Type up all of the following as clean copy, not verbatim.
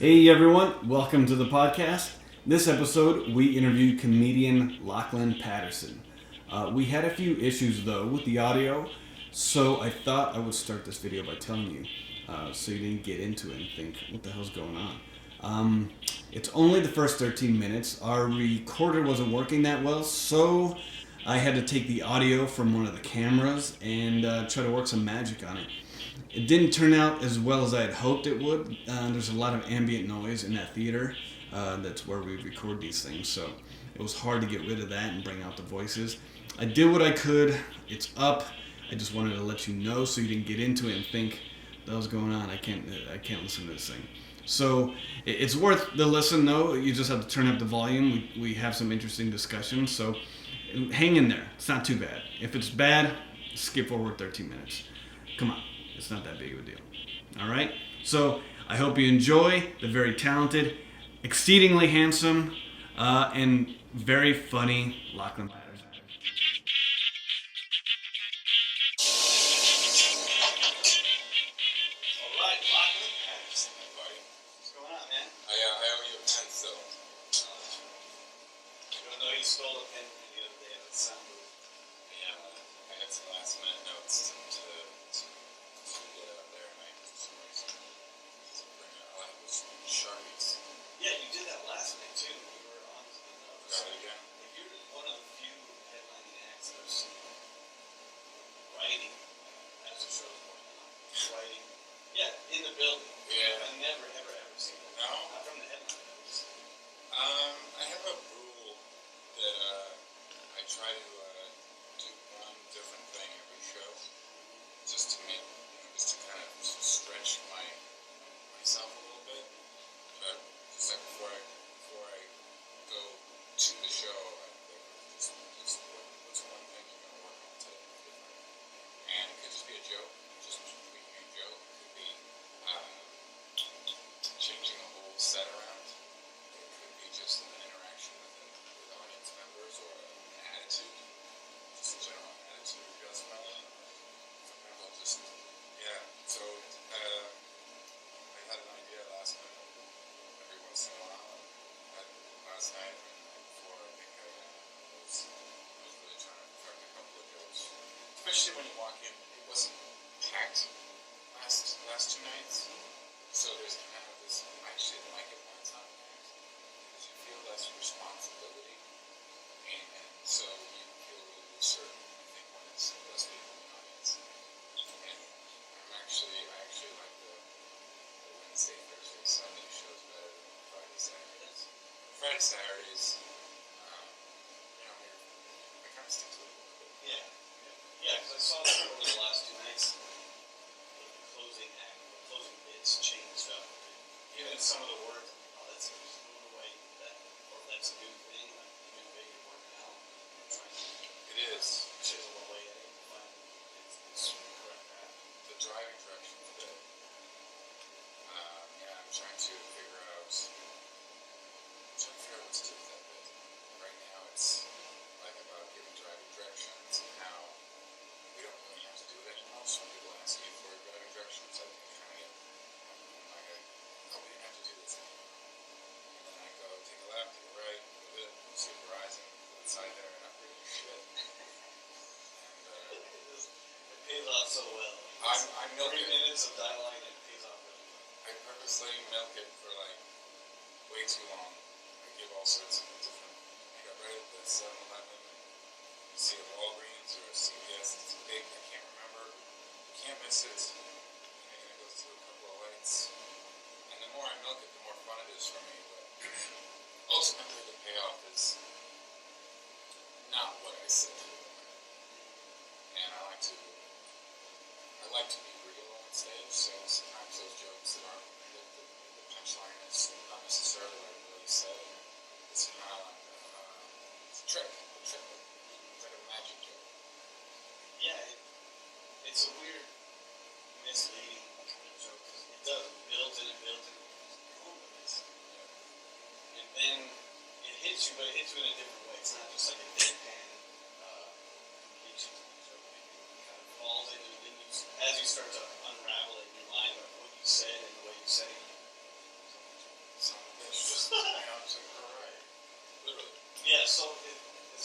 Hey everyone, welcome to the podcast. This episode, we interviewed comedian Lachlan Patterson. We had a few issues though with the audio, so I thought I would start this video by telling you, so you didn't get into it and think, what the hell's going on? It's only the first 13 minutes. Our recorder wasn't working that well, so I had to take the audio from one of the cameras and try to work some magic on it. It didn't turn out as well as I had hoped it would. There's a lot of ambient noise in that theater. That's where we record these things, so it was hard to get rid of that and bring out the voices. I did what I could. It's up. I just wanted to let you know so you didn't get into it and think, what the hell's going on? I can't listen to this thing. So it's worth the listen though. You just have to turn up the volume. We have some interesting discussions, so hang in there. It's not too bad. If it's bad, skip forward 13 minutes. Come on. It's not that big of a deal. All right? So I hope you enjoy the very talented, exceedingly handsome, and very funny Lachlan Patterson. All right, Lachlan Patterson, buddy. What's going on, man? I owe you a pen still. Even though you stole a pen from the other day at the sound booth. Yeah, I had some last minute notes to get out there, and I for some reason to bring it. All I had was Sharpies. Yeah, you did that last night too. You were on to the notes. Got it again. You're one of the few headlining acts I've seen writing as the show's going on. Writing. Yeah, in the building. Yeah. I've never, ever seen it. No? Not from the headliners. I have a rule that I try to do one different thing every show, just to make, just to kind of stretch myself a little bit. But just like before I go to the show, I think just what's one thing you're gonna work on today different, and it could just be a joke, just tweaking a joke. It could be changing a whole set around. It could be just an interaction with audience members or an attitude, just a general attitude adjustment. I'll just, yeah. So I had an idea last minute every once in a while. Last night and the night before, I think I was really trying to perfect a couple of jokes. Especially when you walk in, it wasn't packed last two nights. So there's kind of this, I actually didn't like it when it's not packed, because you feel less responsibility, and so you feel a little looser, I think, when it's less people in the audience. And I actually like the Wednesday, Thursday, Sunday shows better than Friday, Saturdays. Friday, Saturdays, I kind of stick to it a little bit. Yeah, because I saw that over the last two nights. The closing act, the closing bits changed up. Even some of the words, let's just move away that, or that's a new thing, like new way you're working out. I'm trying to It is. chisel away at it, but it's correct that. The driving directions bit. I'm trying to figure out what to do with that bit. Right now it's like about giving driving directions and how we don't really have to do it anymore. Some people ask you for driving directions. I can kind of get, oh, we didn't have to do this anymore. And then I go, take a left, take a right, move it, see a horizon, go inside there and upgrade your shit. And It pays off so well. I milk 3 it. minutes of dialogue and it pays off really well. I purposely milk it for like way too long. I give all sorts of different. I got right at the 7-Eleven and you see a Walgreens or a CVS. It's big. I can't remember. You can't miss it. And it goes through a couple of lights. And the more I milk it, the more fun it is for me. But ultimately, the payoff is not what I said. And I like to be real on stage, so sometimes those jokes that aren't the punchline is not necessarily what I really said. It's kind of like it's a trick. It's like a magic joke. Yeah, it's a weird, misleading kind of joke because it does build and it builds and you're home with this. And then it hits you, but it hits you in a different way. It's not just like a deadpan completion joke. It kind of falls into it. As you start to unravel it in your mind of what you said and the way you said it,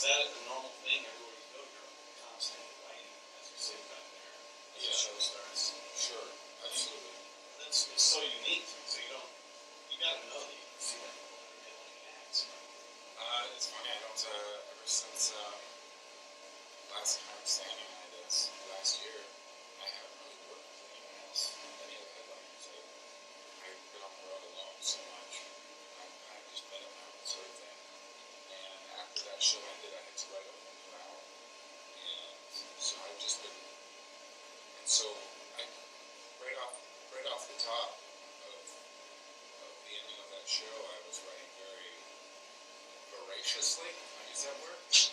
Is that a normal thing everywhere you go? You're constantly writing as you sit back there as the show starts. Sure, absolutely. It's so unique, so you gotta know that you can see that people that are headlining acts. It's funny, I don't, ever since, last time standing I did last year, I haven't really worked with anyone else, any of the headliners. I've been on the road alone so much. I've kind of just been on my own sort of thing. And after that show ended, I had to write a whole new album. And so I've just been, and so I, right off the top of the ending of that show, I was writing very voraciously. I use that word? Just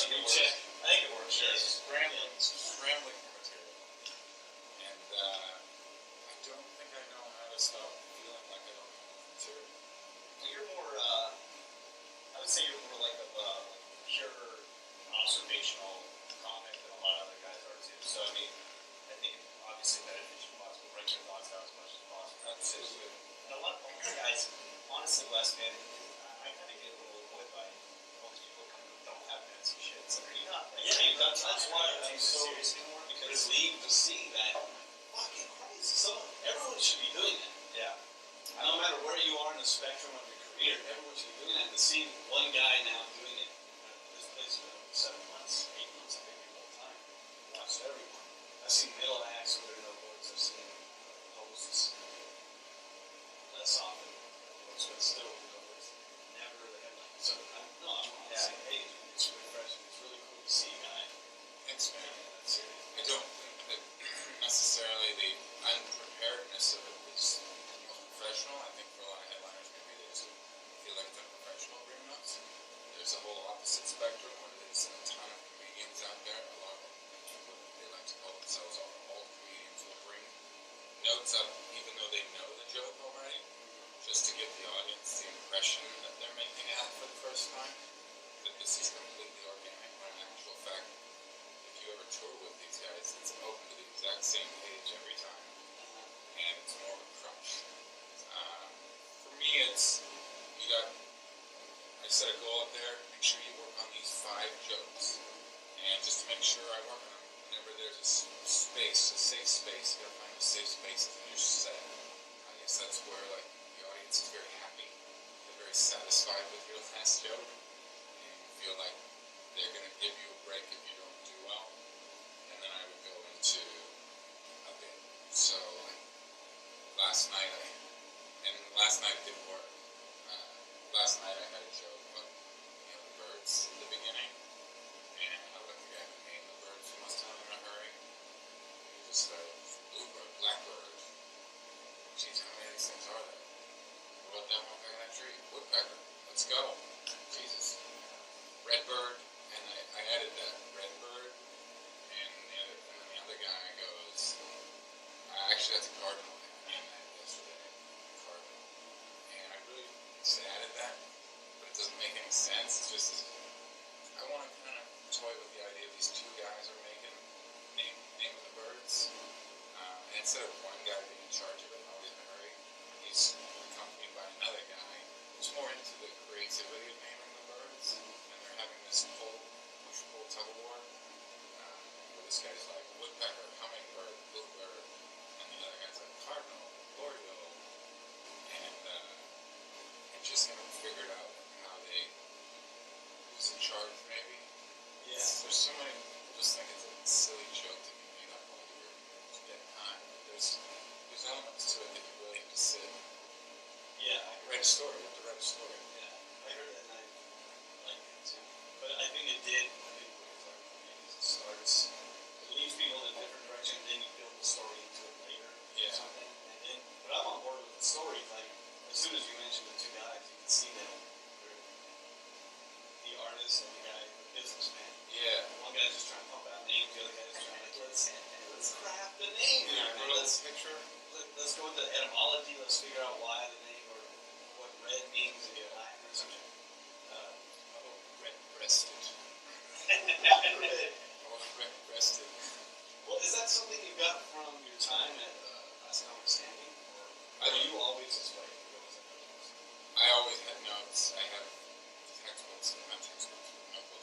I think it works. Sure. Yeah. Scrambling for material. And I don't think I know how to stop feeling like I don't have enough material. You're more, I would say you're more like a pure observational comic than a lot of other guys are too. So I mean, I think it obviously benefits you possible, bring your thoughts out as much as possible. Absolutely. And a lot of guys, honestly, Wes, man, I kind of get a little annoyed by all these people coming who don't have fancy shit. It's like, are you not? Like, yeah, that's why I'm so serious anymore, because leave to see that fucking crazy. So everyone should be doing that. Yeah. No matter where you are in the spectrum of your career, everyone should be doing that. To see one guy now doing it, this place for 7 months, 8 months, I think the whole time. Watched everyone. I've seen middle acts with no boards. I've seen hosts less often, but still, it's never the headline. So I'm on the same page. It's refreshing. It's really cool to see a guy. Thanks, man. That's serious. I don't think that necessarily the unpreparedness of it is professional. I think for a lot of headliners, maybe they just feel like they're professional bring notes. There's a whole opposite spectrum where there's a ton of comedians out there. A lot of what they like to call themselves all comedians will bring notes up even though they know the joke already, just to give the audience the impression that they're making out for the first time. That this is completely organic. When in actual fact, if you ever tour with these guys, it's open to the exact same page every time, and it's more of a crunch. For me, it's, I set a goal up there, make sure you work on these 5 jokes, and just to make sure I work on them, whenever there's a space, a safe space, you gotta find those safe spaces in your set. I guess that's where, like, the audience is very happy, they're very satisfied with your last joke, and you feel like they're gonna give you a break if you don't do well. And then I would go into a bit. So, like, last night didn't work. Last night I had a joke about, the birds at the beginning, and I looked at the guy who named the birds who must have been in a hurry. He just started, bluebird, blackbird. Geez, how many of these things are there? What about that one guy in that tree? Woodpecker. Let's go. Jesus. Redbird, and I added that redbird, and then the other guy goes, actually that's a cardinal. I named that yesterday. Cardinal. And I really just added that, but it doesn't make any sense. It's just, I want to kind of toy with the idea these 2 guys are making name of the birds. And instead of one guy being in charge of it and always in a hurry, he's accompanied by another guy who's more into the creativity of naming the birds. And they're having this push-pull tug-of-war, where this guy's like, woodpecker, hummingbird, bluebird, and the other guy's like, cardinal, oriole, and just haven't figured out how who's in charge, maybe. Yeah. There's so many people just think it's a silly joke to be made up while you're getting high. There's elements to it that you really have to sit. Yeah. Write a story. You have to write a story. Yeah. I heard that and I like that too. But I think it did, what you're talking about, it starts, it leads people in a different direction, and then you build the story into it later. Yeah. Or something. And then, but I'm on board with the story. Like, as soon as you mentioned the 2 guys, you can see that they're the artist and the guy, the businessman. Yeah. One guy's just trying to pump out names, the other guy's trying to let's craft the name. Let's picture. Let's go with the etymology. Let's figure out why the name or what red means in Latin or something. Red-breasted. Red-breasted. Well, is that something you got from your time at Last Comic Standing, or are you always this way? I always had notes. I have textbooks, not textbooks, notebooks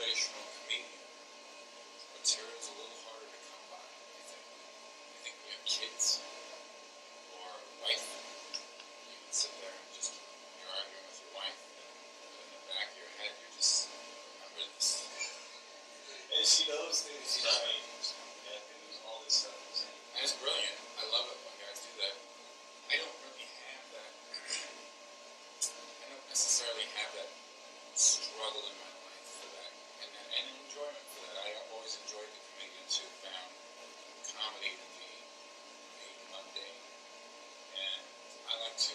observational comedian, material is a little harder to come by, I think. I think when you have kids or a wife, you can sit there and you're arguing with your wife, but in the back of your head, you're just, remember this. And she knows things. She knows all this stuff. And it's brilliant. I love it when guys do that. I don't really have that. I don't necessarily have that struggle in my life for that, and enjoyment for that. I always enjoyed the comedians who found comedy to be mundane. And I like to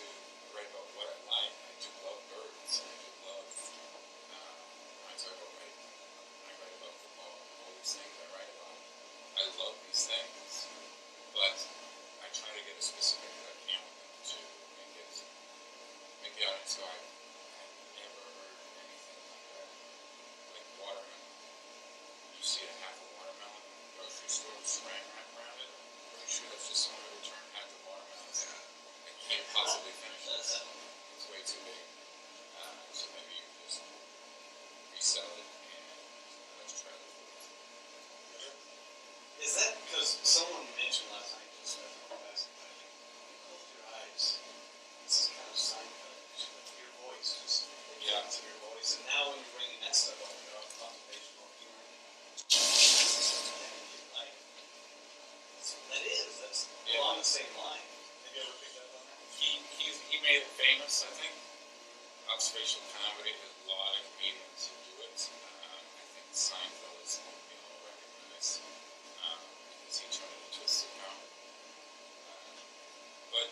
write about what I like. I do love birds. I do love, when I talk about writing, when I write about football, all these things I write about. I love these things, but I try to get as specific as I can with them to make the audience go, I've never heard anything like that. Like watermelon. You see a half a watermelon in the grocery store with saran wrap around it. I'm pretty sure that's just someone who returned half the watermelons and I can't possibly finish this. It's way too big. So maybe you can just resell it and let's try it. Is that because someone mentioned last night, just you close your eyes. This is kind of Seinfeld. Your voice, just to your voice. And now when you're bringing that stuff up, you're off observational humor. That's along the same line. Have you ever picked up on that? He made it famous, I think. Observational comedy, there's a lot of comedians who do it. I think Seinfeld is one we all recognize because he turned it into a sitcom. But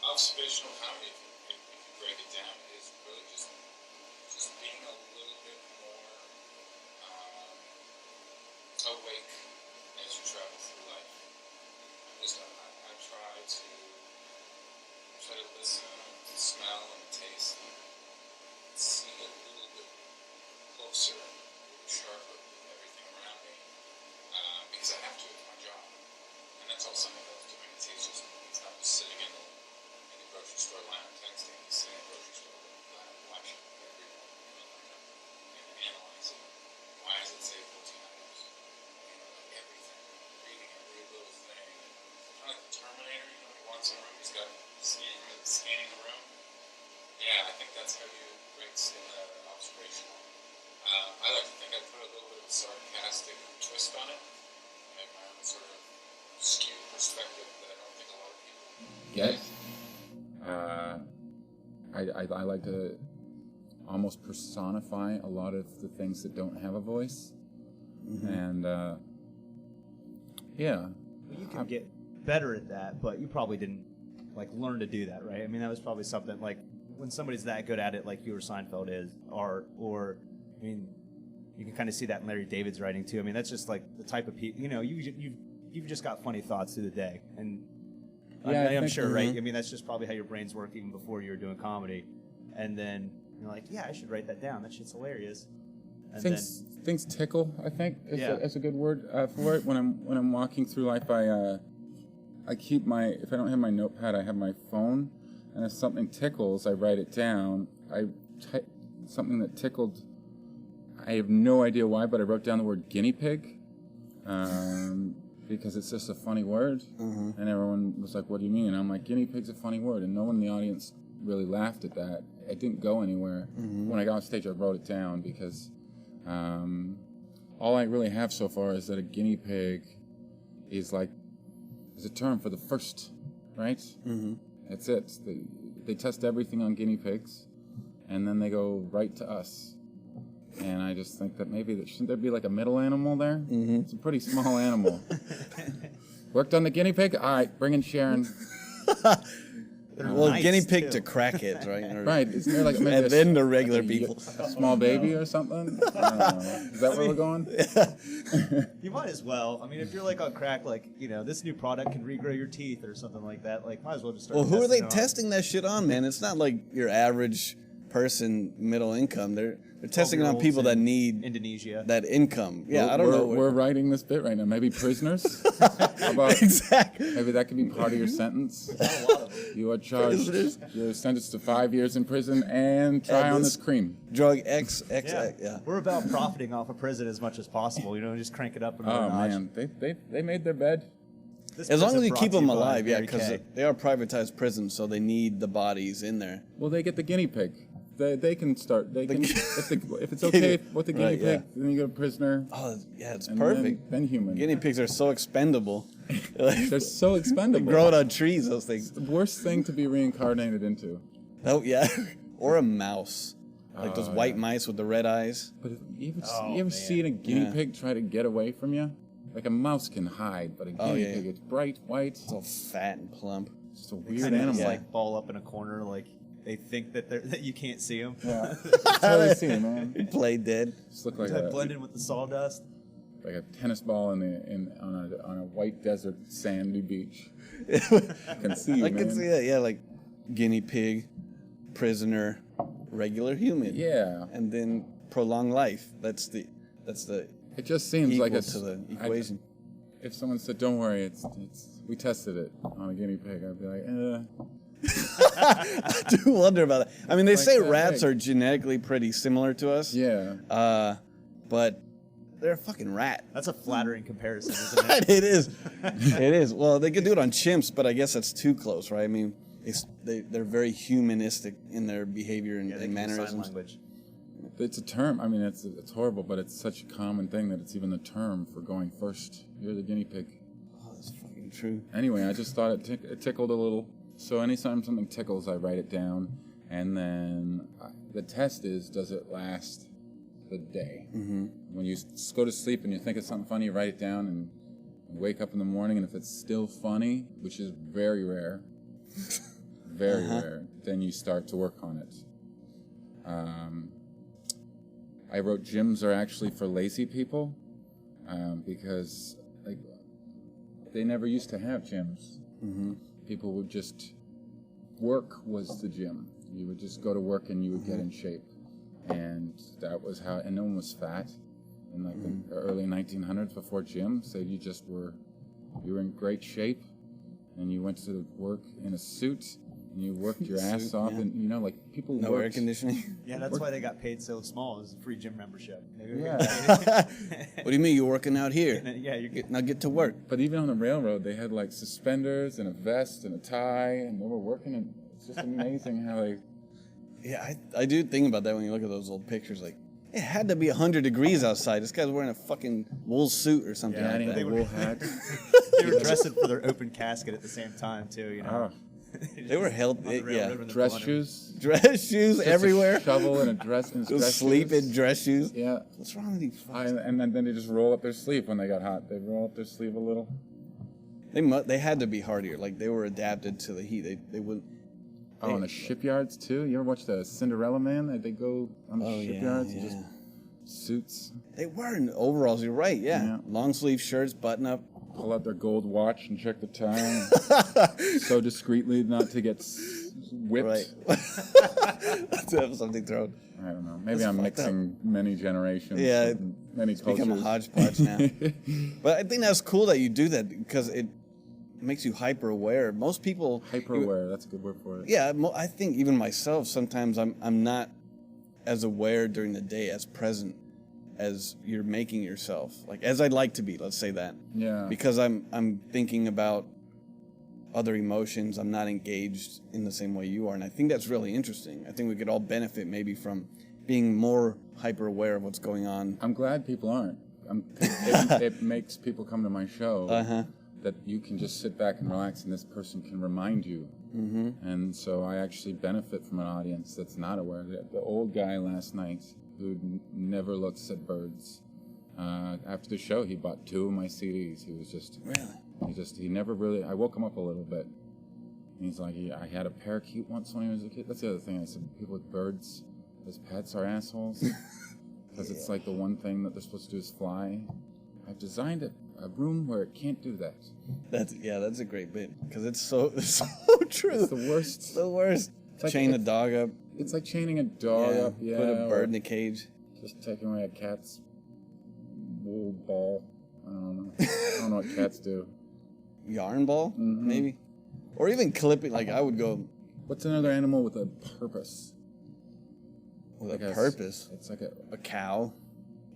observational comedy, if you break it down, is really just being a little bit more awake as you travel through life. I try to listen, to smell and taste, and see a little bit closer, a little sharper with everything around me, because I have to, it's my job. And that's all Seinfeld's doing. He's not just sitting in the grocery store line texting, he's sitting in the grocery store line watching everyone and analyzing. Why does it say 14 items? Like everything, reading every little thing. Kind of like the Terminator, he walks in a room, he's got scanning the room. Yeah, I think that's how you break observational. I like to think I put a little bit of a sarcastic twist on it. Make my own sort of skewed perspective that I don't think a lot of people get. I like to almost personify a lot of the things that don't have a voice. Mm-hmm. And, yeah. Well, you can get better at that, but you probably didn't, learn to do that, right? I mean, that was probably something, when somebody's that good at it, like you or Seinfeld is, or I mean, you can kind of see that in Larry David's writing, too. I mean, that's just, the type of people, you've just got funny thoughts through the day, and yeah, I'm sure, right? I mean, that's just probably how your brains work even before you were doing comedy. And then you're like, yeah, I should write that down. That shit's hilarious. And things tickle, I think, is a good word for it. When I'm walking through life, I keep if I don't have my notepad, I have my phone. And if something tickles, I write it down. Something that tickled, I have no idea why, but I wrote down the word guinea pig. Because it's just a funny word, and everyone was like, what do you mean? And I'm like, guinea pig's a funny word, and no one in the audience really laughed at that. It didn't go anywhere. When I got on stage, I wrote it down, because all I really have so far is that a guinea pig is a term for the first, right? That's it. They test everything on guinea pigs, and then they go right to us. And I just think that shouldn't there be a middle animal there? It's a pretty small animal. Worked on the guinea pig? All right, bring in Sharon. Well, guinea pig to crack it, right? Right. Isn't there maybe and then the regular people. A small baby or something? I don't know. Is that where we're going? You might as well. I mean, if you're on crack, this new product can regrow your teeth or something like that, might as well just start. Well, who are they testing that shit on, man? It's not like your average person, middle income. They're testing it on people that need Indonesia that income. Yeah, I don't know. We're writing this bit right now. Maybe prisoners. Exactly. Maybe that could be part of your sentence. A lot of them. You are charged. Prisoners. You're sentenced to 5 years in prison and try on this cream. Drug X. We're about profiting off of prison as much as possible. Just crank it up. Oh man, they made their bed. As long as you keep them by alive, Mary because Kay. they are privatized prisons, so they need the bodies in there. Well, they get the guinea pig. They can start. They can if it's okay with the guinea pig, then you get a prisoner. Oh, yeah, it's and perfect. Then human. Guinea pigs are so expendable. They're so expendable. They grow it on trees, those things. The worst thing to be reincarnated into. Oh, yeah. Or a mouse. Like those white yeah. mice with the red eyes. But you ever seen a guinea pig try to get away from you? Like a mouse can hide, but a guinea pig, it's bright white. It's all fat and plump. It's just a They weird kind of animal. just like ball up in a corner, like they think that you can't see them. Yeah, that's how they see it, man. Play dead. Just look like Blend in with the sawdust. like a tennis ball on a white desert sandy beach. I can see you, I can see that, yeah, like guinea pig, prisoner, regular human. Yeah. And then prolonged life. That's the It just seems equal like it's to the equation. If someone said, "Don't worry, it's we tested it on a guinea pig," I'd be like, I do wonder about that. I mean, they say that rats big. are genetically pretty similar to us. yeah. But they're a fucking rat. That's a flattering comparison, isn't it? It is. It is. Well, they could do it on chimps, but I guess that's too close, right? I mean, they're very humanistic in their behavior and, Yeah, they and can use sign mannerisms. language. It's a term. I mean, it's horrible, but it's such a common thing that it's even the term for going first. You're the guinea pig. Oh, that's fucking true. Anyway, I just thought it tickled a little. So anytime something tickles, I write it down, and then the test is, does it last the day? Mm-hmm. When you go to sleep and you think of something funny, you write it down, and you wake up in the morning, and if it's still funny, which is very rare, very rare, then you start to work on it. I wrote gyms are actually for lazy people, because like they never used to have gyms. Mm-hmm. People would just work was the gym. You would just go to work and you would get in shape, and that was how. And no one was fat in like the early 1900s before gyms. So you were in great shape, and you went to work in a suit. And you worked your ass off, and like people. No worked, air conditioning. Yeah, that's why they got paid so small. It was a free gym membership. Yeah. What do you mean you're working out here? Yeah, you're getting. Now get to work. But even on the railroad, they had like suspenders and a vest and a tie, and they were working. And it's just amazing how they. Yeah, I do think about that when you look at those old pictures. Like, it had to be 100 degrees outside. This guy's wearing a fucking wool suit or something Yeah, like and that. a wool hat. They were dressing for their open casket at the same time too. Oh, They were healthy. Yeah, dress shoes. dress shoes Just everywhere. A shovel and a dress and Just dress sleep shoes. in dress shoes. Yeah. What's wrong with you? Fucks? And then they just roll up their sleeve when they got hot. They roll up their sleeve a little. They had to be hardier. Like they were adapted to the heat. They wouldn't. Oh, and the shipyards too. You ever watch the Cinderella Man? They go on the shipyards and just suits. They were in overalls. You're right. Yeah. Yeah. Long sleeve shirts, button up. Pull out their gold watch and check the time. So discreetly not to get whipped. Right. To have something thrown. I don't know. Maybe That's I'm fucked mixing many generations. Yeah, and many It's cultures. become a hodgepodge now. But I think that's cool that you do that because it makes you hyper aware. Most people Hyper aware. That's a good word for it. Yeah, I think even myself sometimes I'm not as aware during the day as present as you're making yourself. Like as I'd like to be, let's say that. Yeah. Because I'm thinking about other emotions. I'm not engaged in the same way you are, and I think that's really interesting. I think we could all benefit maybe from being more hyper aware of what's going on. I'm glad people aren't. It makes people come to my show that you can just sit back and relax, and this person can remind you. Mm-hmm. And so I actually benefit from an audience that's not aware. The old guy last night who never looks at birds. After the show, he bought 2 of my CDs. He was just Really? he never really. I woke him up a little bit. And he's like, I had a parakeet once when he was a kid. That's the other thing. I said, people with birds as pets are assholes. Because it's like the one thing that they're supposed to do is fly. I've designed a room where it can't do that. That's a great bit because it's so true. It's the worst. It's the worst. like Chain a dog up. It's like chaining a dog up. Yeah. Put a or bird in a cage. Just taking away a cat's wool ball. I don't know. I don't know what cats do. Yarn ball, maybe. Or even clipping, like I would go What's another animal with a purpose? with Like a purpose. It's like A cow.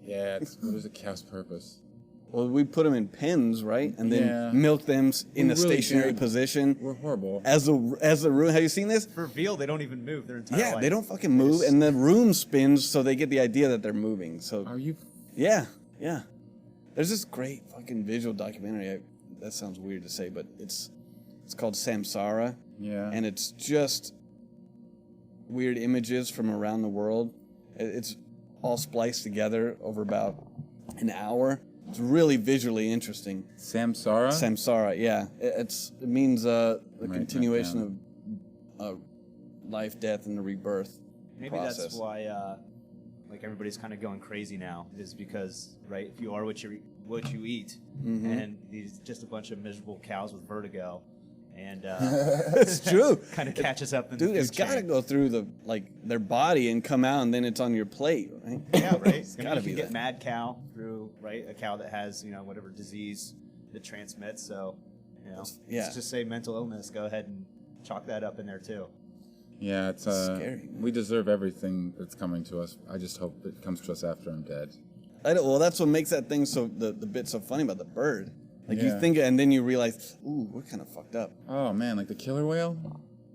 what is a cow's purpose? Well, we put them in pens, right? And then Yeah. milk them in a We're really stationary bad. position. We're horrible. As the room, have you seen this? For veal, they don't even move their entire Yeah, life. they don't fucking move, and the room spins, so they get the idea that they're moving. So Are you? yeah. There's this great fucking visual documentary. That sounds weird to say, but it's called Samsara, Yeah. and it's just weird images from around the world. It's all spliced together over about an hour. It's really visually interesting. Samsara. Samsara, yeah. It means the Write that continuation of life, death, and the rebirth Maybe process. that's why, like everybody's kind of going crazy now, is because right, if you are what you eat, and these just a bunch of miserable cows with vertigo, and It's true. kind of catches up in Dude, the it's food got to chain. go through their body and come out, and then it's on your plate, right? Yeah, right. It's I mean, gotta you be can get that. mad cow through a cow that has whatever disease that transmits. So Yeah. let's just say mental illness. Go ahead and chalk that up in there too. Yeah, it's scary. We deserve everything that's coming to us. I just hope it comes to us after I'm dead. Well, that's what makes that thing the bit so funny about the bird. Like you Yeah. think, and then you realize, ooh, we're kind of fucked up. Oh man, like the killer whale.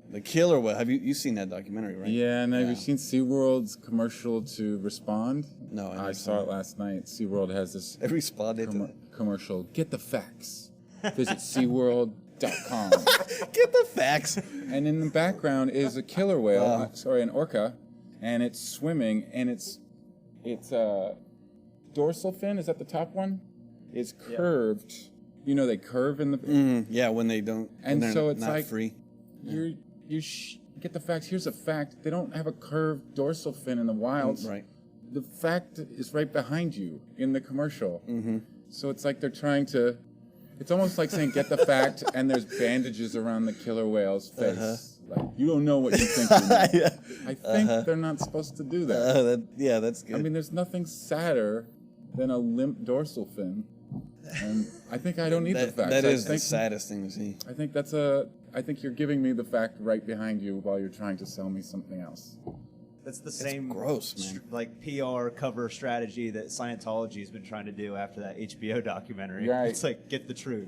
The killer whale. Have you seen that documentary, right? Yeah, and have you seen SeaWorld's commercial to respond? No, I never I saw saw it last night. SeaWorld has this I responded to that. commercial. Get the facts. Visit SeaWorld.com. Get the facts. And in the background is a killer whale, an orca, and it's swimming, and its dorsal fin, is that the top one? Is curved. You know they curve in the... Yeah, when they don't. And when they're so it's not like- free. Get the facts. Here's a fact. They don't have a curved dorsal fin in the wild. Right. The fact is right behind you in the commercial. Mm-hmm. So it's like they're trying to... It's almost like saying, get the fact, and there's bandages around the killer whale's face. Like, you don't know what you think you know. Yeah. I think they're not supposed to do that. That's good. I mean, there's nothing sadder than a limp dorsal fin. And I think I don't need the facts. that I is the think- saddest thing to see. I think I think you're giving me the fact right behind you while you're trying to sell me something else. That's the same gross, man. like PR cover strategy that Scientology has been trying to do after that HBO documentary. Right. It's like, get the truth.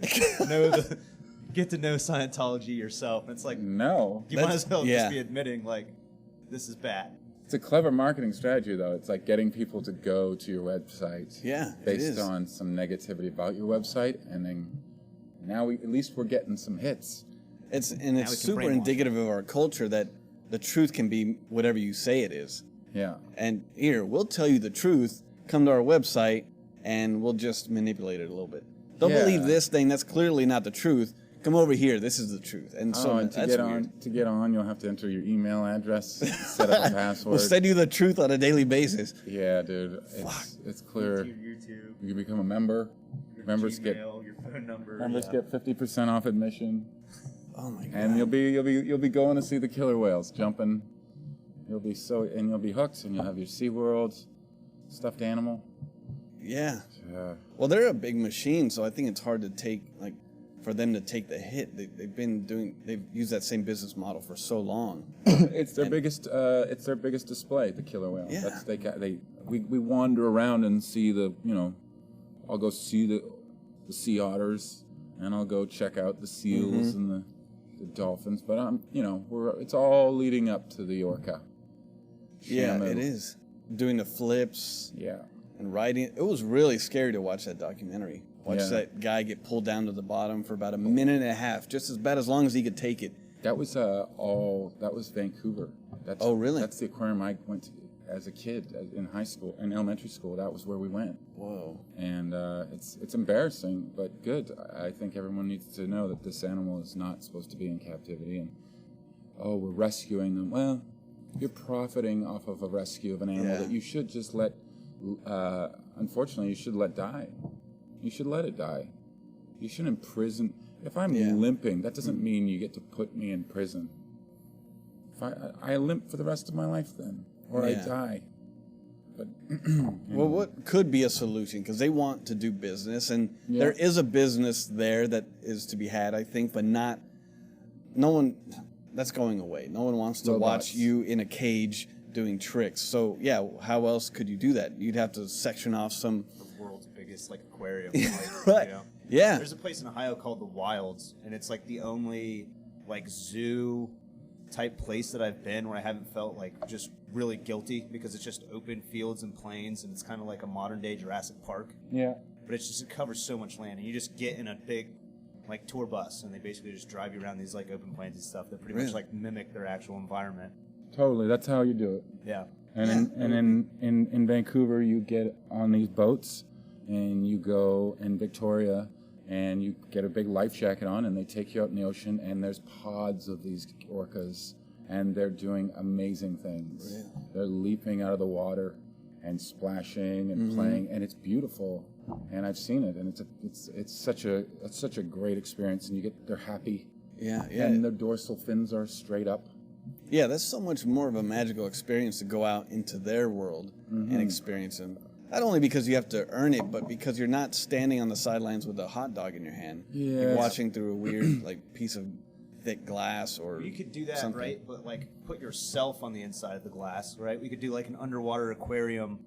Get to know Scientology yourself. And it's like, No. you might as well yeah. just be admitting, like, this is bad. It's a clever marketing strategy, though. It's like getting people to go to your website Yeah, it based is. on some negativity about your website, and then now at least we're getting some hits. It's we can super brainwash indicative of our culture that the truth can be whatever you say it is. Yeah. And here, we'll tell you the truth. Come to our website, and we'll just manipulate it a little bit. Don't Yeah. believe this thing. That's clearly not the truth. Come over here. This is the truth. And so And to that's get weird. on, you'll have to enter your email address, set up a password. We'll send you the truth on a daily basis. Yeah, dude. It's clear. Your YouTube, You can become a member. your Members Gmail, your phone number. Members yeah. get 50% off admission, Oh my god. and you'll be going to see the killer whales jumping. You'll be hooked, and you'll have your SeaWorld stuffed animal. Yeah. Yeah. Well, they're a big machine, so I think it's hard to take for them to take the hit. They've used that same business model for so long. It's their biggest display, the killer whale. Yeah. We wander around and see I'll go see the sea otters, and I'll go check out the seals and the dolphins. But it's all leading up to the orca. Yeah, Shamu. it is. Doing the flips Yeah. and riding. It was really scary to watch that documentary. Watch Yeah. that guy get pulled down to the bottom for about a minute and a half, just as long as he could take it. That was that was Vancouver. Oh, really? That's the aquarium I went to as a kid in elementary school. That was where we went. Whoa. And it's embarrassing, but good. I think everyone needs to know that this animal is not supposed to be in captivity, and we're rescuing them. Well, you're profiting off of a rescue of an animal Yeah. that you should just let, unfortunately, you should let die. You should let it die. You shouldn't imprison. If I'm Yeah. limping, that doesn't mean you get to put me in prison. If I limp for the rest of my life then, or Yeah. I die. But Well, what could be a solution? Because they want to do business, and Yeah. there is a business there that is to be had, I think, but not that's going away. No one wants to Robots. watch you in a cage doing tricks. So yeah, how else could you do that? You'd have to section off some. The world's biggest like aquarium. Right. You know? Yeah. There's a place in Ohio called the Wilds, and it's like the only like zoo type place that I've been where I haven't felt like just really guilty, because it's just open fields and plains, and it's kind of like a modern day Jurassic Park. Yeah. But it covers so much land, and you just get in a big like tour bus, and they basically just drive you around these like open plains and stuff that pretty much Really? like mimic their actual environment. Totally. That's how you do it. Yeah. And in Vancouver, you get on these boats, and you go in Victoria, and you get a big life jacket on, and they take you out in the ocean, and there's pods of these orcas, and they're doing amazing things. Really? They're leaping out of the water and splashing and playing, and it's beautiful. And I've seen it, and it's such a great experience, and they're happy. Yeah. And their dorsal fins are straight up. Yeah, that's so much more of a magical experience to go out into their world and experience them. Not only because you have to earn it, but because you're not standing on the sidelines with a hot dog in your hand, Yeah. like watching through a weird like piece of thick glass or You could do that, something. right? But like put yourself on the inside of the glass, right? We could do like an underwater aquarium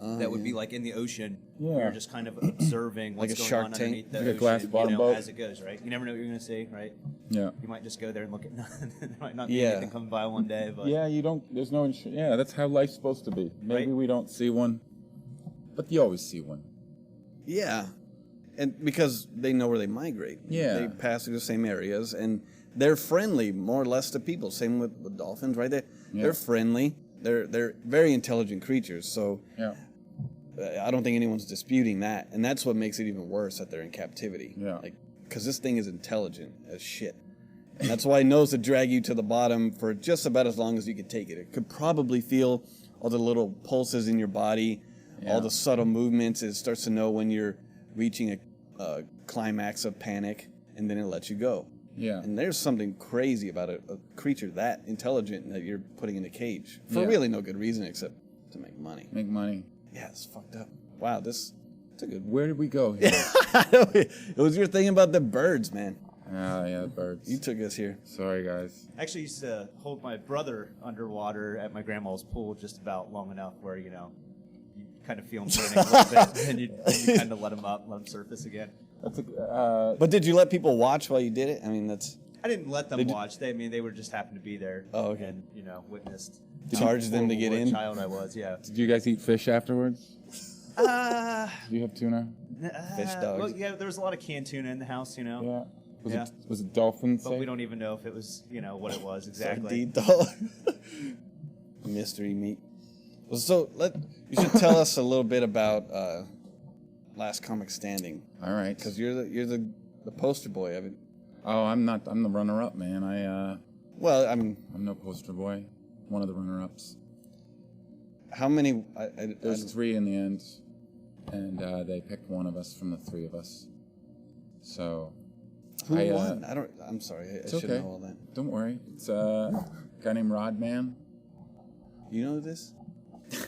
that would be like in the ocean. Yeah. Where you're just kind of observing Like what's a going Shark on Tank? underneath the Like a ocean, glass bottom boat? as it goes, right? You never know what you're going to see, right? Yeah. You might just go there and look at nothing. There might not be Yeah. anything coming by one day, but Yeah, you don't. There's no. Yeah, that's how life's supposed to be. Maybe Right. we don't see one, but you always see one. Yeah, and because they know where they migrate. Yeah. They pass through the same areas, and they're friendly more or less to people. Same with dolphins, right? They're friendly. They're very intelligent creatures. So Yeah. I don't think anyone's disputing that, and that's what makes it even worse that they're in captivity. Yeah. Like, because this thing is intelligent as shit, and that's why it knows to drag you to the bottom for just about as long as you can take it. It could probably feel all the little pulses in your body, all the subtle movements. It starts to know when you're reaching a climax of panic, and then it lets you go. Yeah. And there's something crazy about a creature that intelligent that you're putting in a cage for Yeah. really no good reason except to make money. Make money. Yeah, it's fucked up. Wow, it's a good. Where did we go here? It was your thing about the birds, man. Ah, yeah, the birds. You took us here. Sorry, guys. I actually used to hold my brother underwater at my grandma's pool just about long enough where, you kind of feel him panic a little bit, and you kind of let him surface again. That's a. But did you let people watch while you did it? I mean, that's I didn't let them Did you- watch. They were just happened to be there. Oh, okay. And witnessed. charge them to get What a in. child I was, yeah. Did you guys eat fish afterwards? Did you have tuna? Fish dogs. Well, yeah, there was a lot of canned tuna in the house, Yeah. Was Yeah. it dolphins? But we don't even know if it was, what it was exactly. Sardine dog. Mystery meat. Well, so you should tell us a little bit about Last Comic Standing, All right. because you're the poster boy of it. Oh, I'm not. I'm the runner-up, man. Well, I mean, I'm no poster boy. One of the runner-ups. how many? There's three in the end, and they picked one of us from the three of us. So. Who I, won? I'm sorry. I It's should okay. know all that. Don't worry. It's a guy named Rodman. You know this?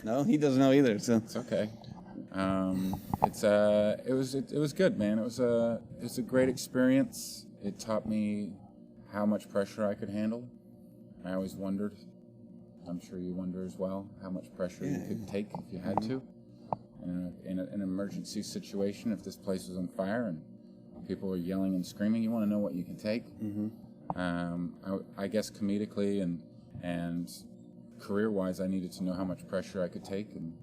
No, he doesn't know either. So It's okay. It was good, man. It was a great experience. It taught me how much pressure I could handle. I always wondered. I'm sure you wonder as well how much pressure you could take if you had to. In an emergency situation, if this place was on fire and people were yelling and screaming, you want to know what you can take. I guess comedically and career-wise, I needed to know how much pressure I could take, and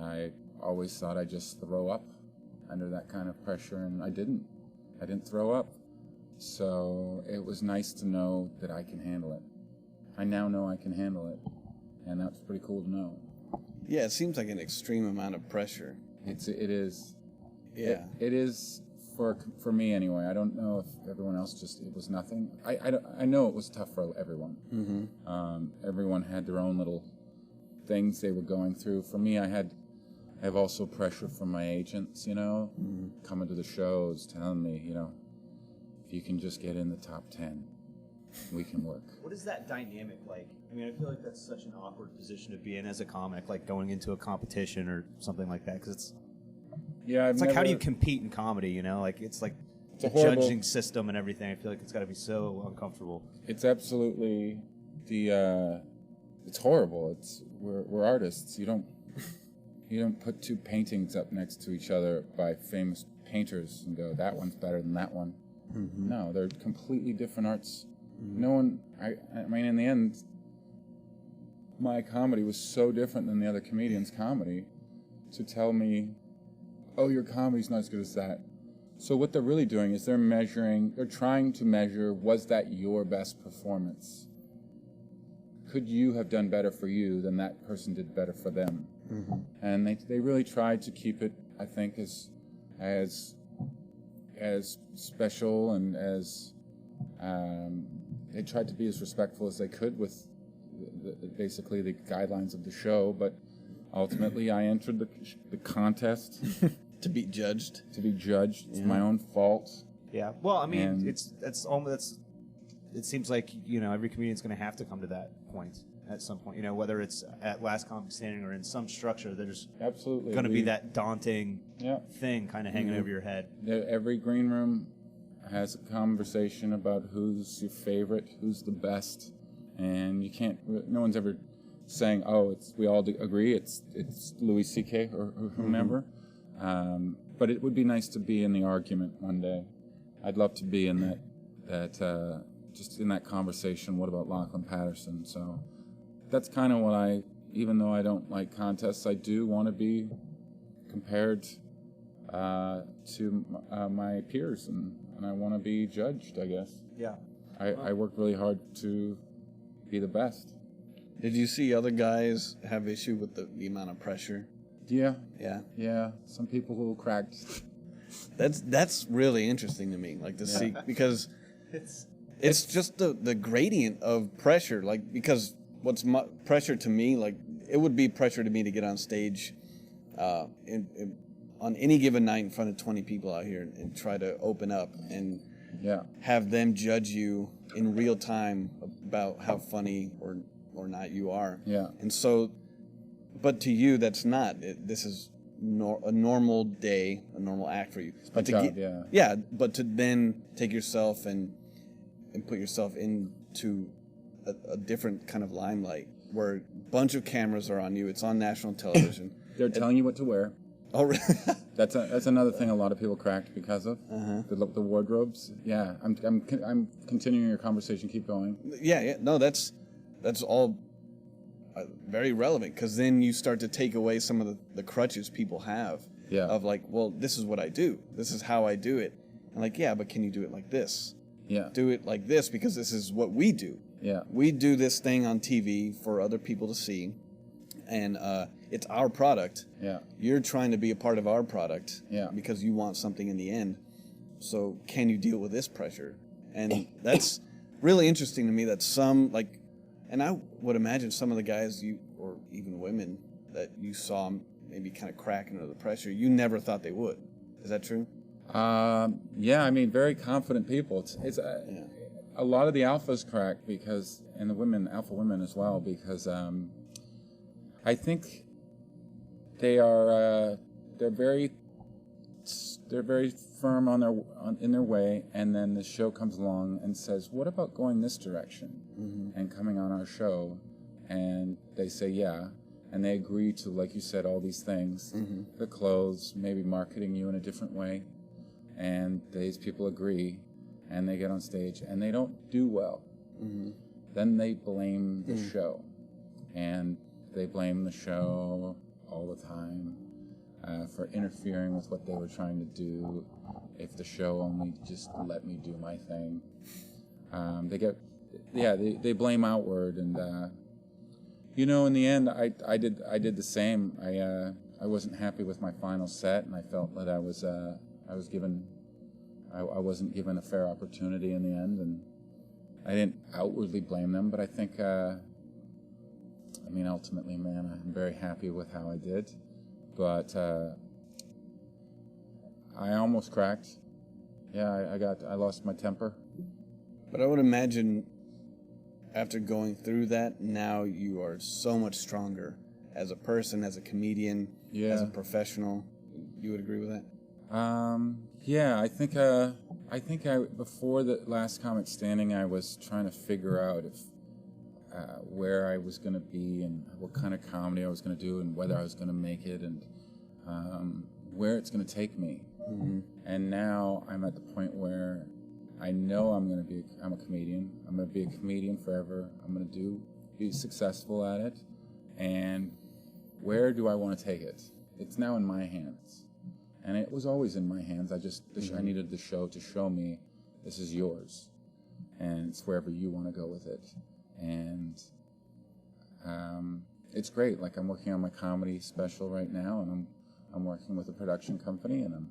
I always thought I'd just throw up under that kind of pressure, and I didn't. I didn't throw up. So it was nice to know that I can handle it. I now know I can handle it, and that's pretty cool to know. yeah, it seems like an extreme amount of pressure. It is. Yeah. It is for me anyway. I don't know if everyone else it was nothing. I know it was tough for everyone. Everyone had their own little things they were going through. For me, I have also pressure from my agents, coming to the shows, telling me, if you can just get in the top 10, we can work. What is that dynamic like? I mean, I feel like that's such an awkward position to be in as a comic, like going into a competition or something like that, because it's Yeah, like, how do you compete in comedy, Like, it's like the horrible judging system and everything. I feel like it's got to be so uncomfortable. It's absolutely it's horrible. We're artists. You don't put two paintings up next to each other by famous painters and go, that one's better than that one. Mm-hmm. No, they're completely different arts. Mm-hmm. No one. I mean, in the end, my comedy was so different than the other comedians' comedy. To tell me, oh, your comedy's not as good as that. So what they're really doing is they're trying to measure, was that your best performance? Could you have done better for you than that person did better for them? Mm-hmm. And they really tried to keep it, I think, as special and as they tried to be as respectful as they could with basically the guidelines of the show. But ultimately, I entered the contest to be judged. It's my own fault. Yeah. Well, I mean, it seems like, every comedian's going to have to come to that point at some point. Whether it's at Last Comic Standing or in some structure, there's absolutely going to be that daunting thing kind of hanging over your head. Every green room has a conversation about who's your favorite, who's the best, and you can't. No one's ever saying, "Oh, we all agree it's Louis C.K. or whomever." But it would be nice to be in the argument one day. I'd love to be in that just in that conversation. What about Lachlan Patterson? So that's kind of what even though I don't like contests, I do want to be compared to my peers, and I want to be judged, I guess. Yeah. I work really hard to be the best. Did you see other guys have issue with the amount of pressure? Yeah. Yeah. Yeah. Some people who cracked. That's really interesting to me, like to see, because it's just the gradient of pressure, like, because what's pressure to me, like, it would be pressure to me to get on stage on any given night in front of 20 people out here and try to open up and have them judge you in real time about how funny or not you are. Yeah. And so, but to you, that's not. This is a normal day, a normal act for you. But but to then take yourself and put yourself into a different kind of limelight where a bunch of cameras are on you. It's on national television. They're telling you what to wear. Oh, really? That's another thing a lot of people cracked because of the wardrobes. Yeah, I'm continuing your conversation. Keep going. Yeah. No, that's all very relevant, because then you start to take away some of the crutches people have. Yeah. Of like, well, this is what I do. This is how I do it. And like, yeah, but can you do it like this? Yeah. Do it like this, because this is what we do. Yeah. We do this thing on TV for other people to see, and it's our product. Yeah. You're trying to be a part of our product. Yeah. Because you want something in the end. So can you deal with this pressure? And that's really interesting to me, that some, like, and I would imagine some of the guys or even women that you saw maybe kind of cracking under the pressure, you never thought they would. Is that true? Yeah, I mean, very confident people. It's a lot of the alphas crack because, and the alpha women as well, because I think they're very firm in their way, and then the show comes along and says, "What about going this direction?" Mm-hmm. and coming on our show, and they say yeah, and they agree to, like you said, all these things, the clothes, maybe marketing you in a different way, and these people agree, and they get on stage and they don't do well. Mm-hmm. Then they blame the show, and they blame the show all the time for interfering with what they were trying to do. If the show only just let me do my thing, they blame outward, and in the end, I did the same. I wasn't happy with my final set, and I felt that I wasn't given a fair opportunity in the end, and I didn't outwardly blame them, but I think ultimately, man, I'm very happy with how I did, but I almost cracked. Yeah, I lost my temper. But I would imagine after going through that, now you are so much stronger as a person, as a comedian, as a professional. You would agree with that? Yeah, I think I think before the last comic standing, I was trying to figure out if where I was going to be and what kind of comedy I was going to do and whether I was going to make it and where it's going to take me. Mm-hmm. And now I'm at the point where I know I'm a comedian. I'm going to be a comedian forever. I'm going to be successful at it. And where do I want to take it? It's now in my hands. And it was always in my hands. I needed the show to show me this is yours. And it's wherever you want to go with it. And it's great. Like, I'm working on my comedy special right now, and I'm working with a production company, and I'm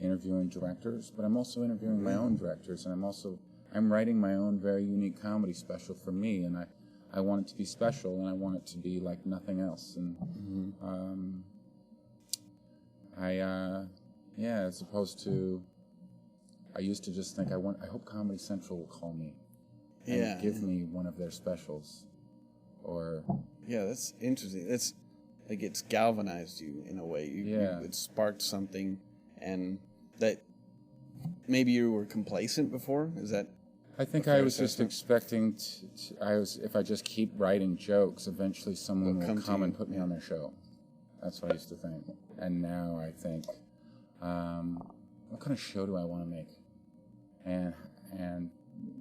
interviewing directors, but I'm also interviewing my own directors, and I'm writing my own very unique comedy special for me, and I want it to be special, and I want it to be like nothing else. And as opposed to, I used to just think I hope Comedy Central will call me and give me one of their specials, or that's interesting. It's galvanized you in a way. It sparked something, and that maybe you were complacent before. Is that? I think I was just expecting if I just keep writing jokes, eventually someone will come and put me on their show. That's what I used to think. And now I think, what kind of show do I want to make? And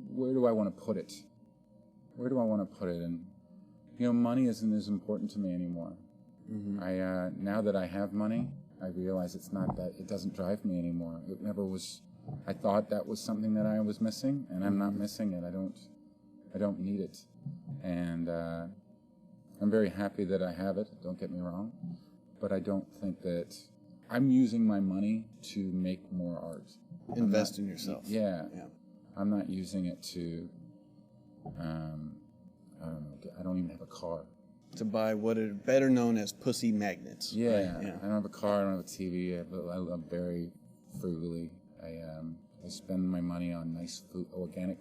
where do I want to put it? Where do I want to put it? And, money isn't as important to me anymore. Mm-hmm. Now that I have money, I realize it doesn't drive me anymore. It never was. I thought that was something that I was missing, and I'm not missing it. I don't need it. And I'm very happy that I have it, don't get me wrong. But I don't think that I'm using my money to make more art. Invest in yourself. Yeah. I'm not using it to, I don't know, I don't even have a car. To buy what are better known as pussy magnets. Yeah. Right? I don't have a car, I don't have a TV, I live very frugally. I spend my money on nice food, organic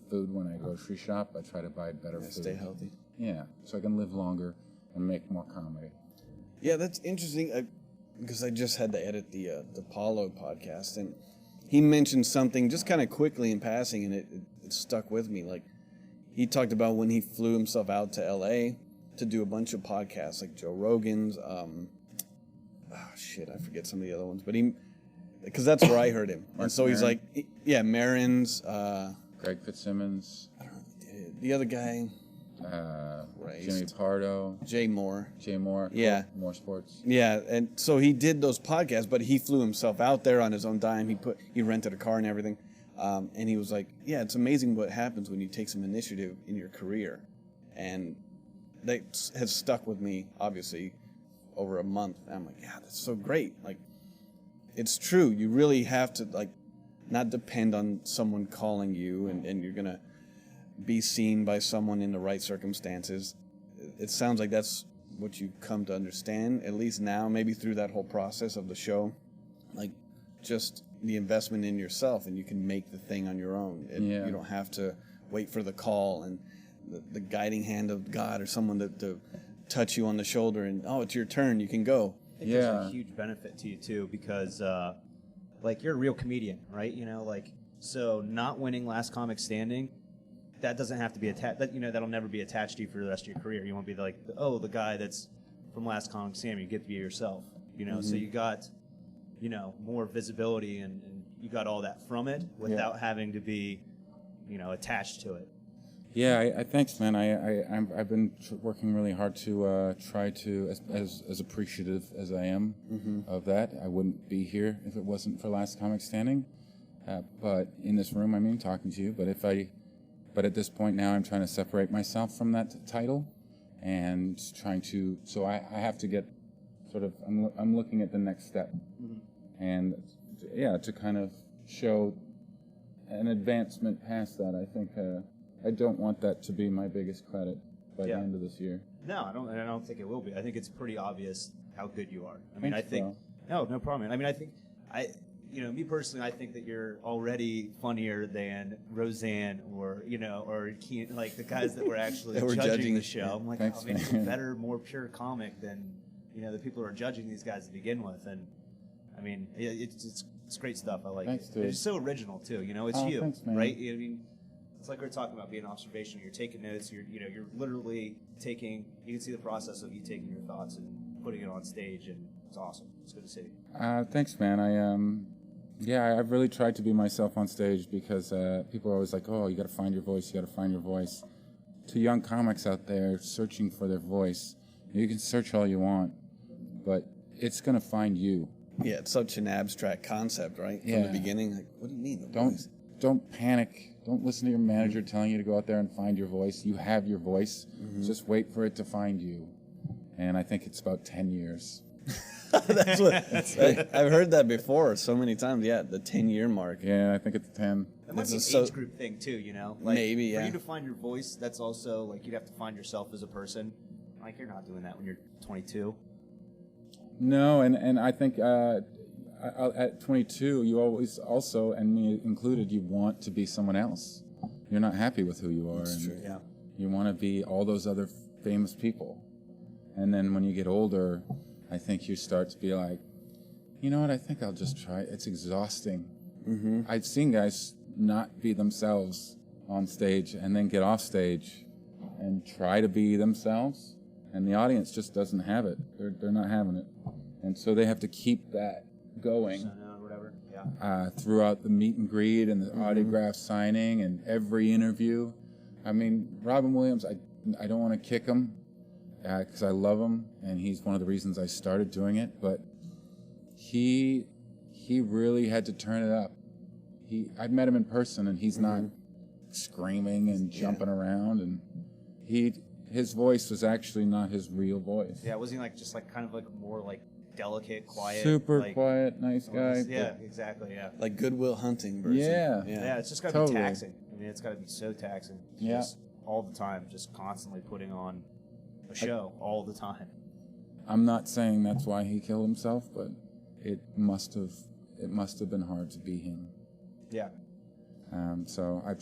food when I grocery shop. I try to buy better food. Stay healthy. Yeah, so I can live longer and make more comedy. Yeah, that's interesting, because I just had to edit the Paulo podcast, and he mentioned something just kind of quickly in passing, and it stuck with me. Like, he talked about when he flew himself out to L.A. to do a bunch of podcasts, like Joe Rogan's, I forget some of the other ones, but because that's where I heard him. And so he's like, Marin's. Greg Fitzsimmons. I don't know the other guy. Jimmy Pardo. Jay Moore. Yeah. More Sports. Yeah, and so he did those podcasts, but he flew himself out there on his own dime. He rented a car and everything. And he was like, it's amazing what happens when you take some initiative in your career. And that has stuck with me, obviously, over a month. And I'm like, that's so great. Like, it's true. You really have to, like, not depend on someone calling you and you're going to be seen by someone in the right circumstances. It sounds like that's what you come to understand, at least now, maybe through that whole process of the show. Like, just the investment in yourself, and you can make the thing on your own. You don't have to wait for the call and the guiding hand of God or someone to touch you on the shoulder and, it's your turn, you can go. I think there's a huge benefit to you too, because you're a real comedian, right? So not winning Last Comic Standing, that doesn't have to be attached. That'll never be attached to you for the rest of your career. You won't be like, the guy that's from Last Comic Standing. You get to be yourself, So you got, more visibility and you got all that from it without having to be, attached to it. Yeah, thanks, man. I've been working really hard to try to, as appreciative as I am of that. I wouldn't be here if it wasn't for Last Comic Standing. But in this room, talking to you. But at this point now, I'm trying to separate myself from that title, and trying to. So I have to get sort of. I'm looking at the next step, and to kind of show an advancement past that. I think. I don't want that to be my biggest credit by the end of this year. No, I don't think it will be. I think it's pretty obvious how good you are. No problem. Me personally, I think that you're already funnier than Roseanne or Keen, like the guys that were actually judging the show. I'm like, Thanks, man, you're a better, more pure comic than the people who are judging these guys to begin with. And I mean, it's It's great stuff. I like Thanks, it. dude. It's so original too. You know, it's Oh, you, thanks, man. right? I mean, it's like we we're talking about being observational. You're taking notes. You're literally taking. You can see the process of you taking your thoughts and putting it on stage, and it's awesome. It's good to see. Thanks, man. I've really tried to be myself on stage because people are always like, oh, you got to find your voice. You got to find your voice. To young comics out there searching for their voice, you can search all you want, but it's gonna find you. Yeah, it's such an abstract concept, right? From Yeah. the beginning, like, what do you mean? The Don't voice? don't panic. Don't listen to your manager telling you to go out there and find your voice. You have your voice. Just wait for it to find you. And I think it's about 10 years. That's what I've heard that before so many times. Yeah, the 10-year mark. Yeah, I think it's 10. That might It's be a an so- age group thing too, you know? Like, Maybe, For yeah. you to find your voice, that's also, like, you'd have to find yourself as a person. Like, you're not doing that when you're 22. No, and I think at 22, you always also, and me included, you want to be someone else. You're not happy with who you are. That's and true. Yeah. You want to be all those other famous people. And then when you get older, I think you start to be like, you know what, I think I'll just try it. It's exhausting. I've seen guys not be themselves on stage and then get off stage and try to be themselves, and the audience just doesn't have it. They're not having it. And so they have to keep that going Or whatever. Yeah. throughout the meet and greet and the autograph signing and every interview. I mean, Robin Williams, I don't want to kick him because I love him, and he's one of the reasons I started doing it, but he really had to turn it up. I've met him in person, and he's not screaming and jumping around, and his voice was actually not his real voice. Yeah, wasn't he like just like kind of like more like delicate, quiet? Super like, quiet, nice guy. Yeah, exactly. Yeah. Like Good Will Hunting version. Yeah. Yeah, it's just got to Totally. be taxing. I mean, it's got to be so taxing. Yeah. Just all the time, just constantly putting on a show all the time. I'm not saying that's why he killed himself, but it must have been hard to be him. Yeah. So I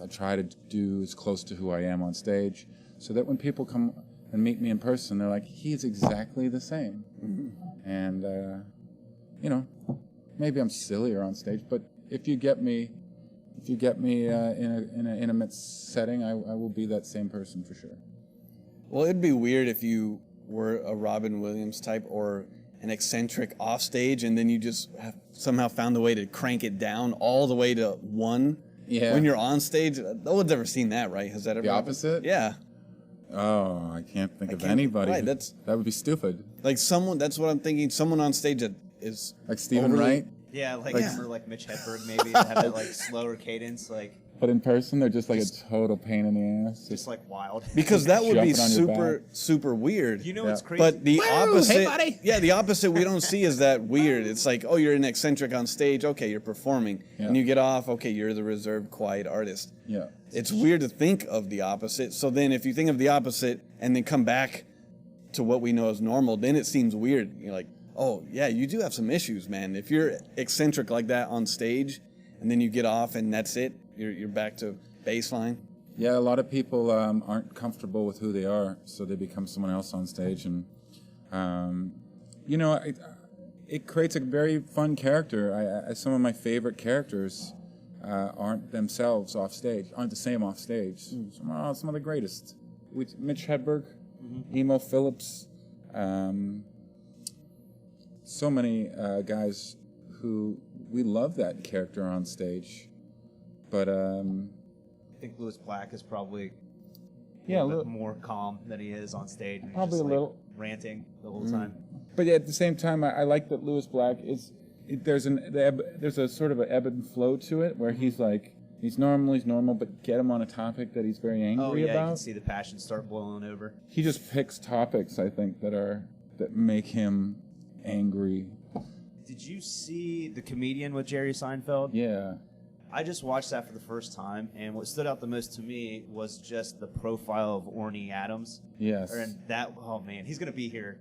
try to do as close to who I am on stage, so that when people come and meet me in person, they're like, he is exactly the same. And maybe I'm sillier on stage, but if you get me in an intimate setting, I will be that same person for sure. Well, it'd be weird if you were a Robin Williams type or an eccentric off stage, and then you just have somehow found a way to crank it down all the way to 1. Yeah. When you're on stage, no one's ever seen that, right? Has that ever The happened? opposite? Yeah. Oh, I can't think of can't- anybody. right, that's- that would be stupid. Like someone, that's what I'm thinking. Someone on stage that is Like Stephen overly- Wright, Yeah, like, Like- remember like Mitch Hedberg maybe to have that like slower cadence, like but in person they're just like a total pain in the ass. just like wild. Because that would be Jumping on your super, back. super weird. You know Yeah. what's crazy? But the opposite, hey, buddy. yeah, the opposite we don't see is that weird. It's like, oh, you're an eccentric on stage. Okay, you're performing, Yeah. and you get off. Okay, you're the reserved, quiet artist. Yeah. It's weird to think of the opposite. So then, if you think of the opposite and then come back to what we know as normal, then it seems weird. You're like, oh yeah, you do have some issues, man. If you're eccentric like that on stage, and then you get off and that's it, you're back to baseline. Yeah, a lot of people aren't comfortable with who they are, so they become someone else on stage, and it creates a very fun character. Some of my favorite characters aren't themselves off stage, aren't the same off stage. Some of the greatest. Mitch Hedberg, Emo Phillips, so many guys who we love that character on stage, but. I think Lewis Black is probably Yeah, a little bit more calm than he is on stage. And he's Probably just, a like, little. ranting the whole time. But at the same time, I like that Lewis Black there's a sort of an ebb and flow to it where he's like he's normal, but get him on a topic that he's very angry Oh yeah, you can about. see the passion start boiling over. He just picks topics I think that make him angry. Did you see The Comedian with Jerry Seinfeld? Yeah. I just watched that for the first time, and what stood out the most to me was just the profile of Orny Adams. Yes. And that, oh man, he's gonna be here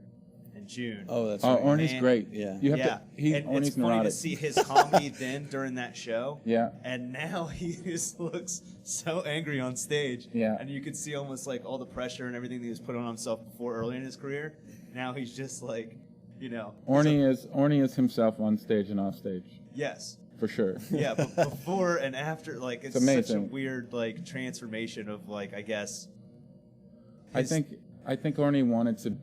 in June. Oh, that's Oh, right. Orny's Man. great. Yeah. You have yeah, to. and Orny's it's funny neurotic. to see his comedy then during that show. Yeah. And now he just looks so angry on stage. Yeah. And you could see almost like all the pressure and everything that he was putting on himself before early in his career. Now he's just like you know. Orny is himself on stage and off stage. Yes. For sure. Yeah, but before and after, like, it's amazing. such a weird, like, transformation of, like, I guess. I think Orny wanted to,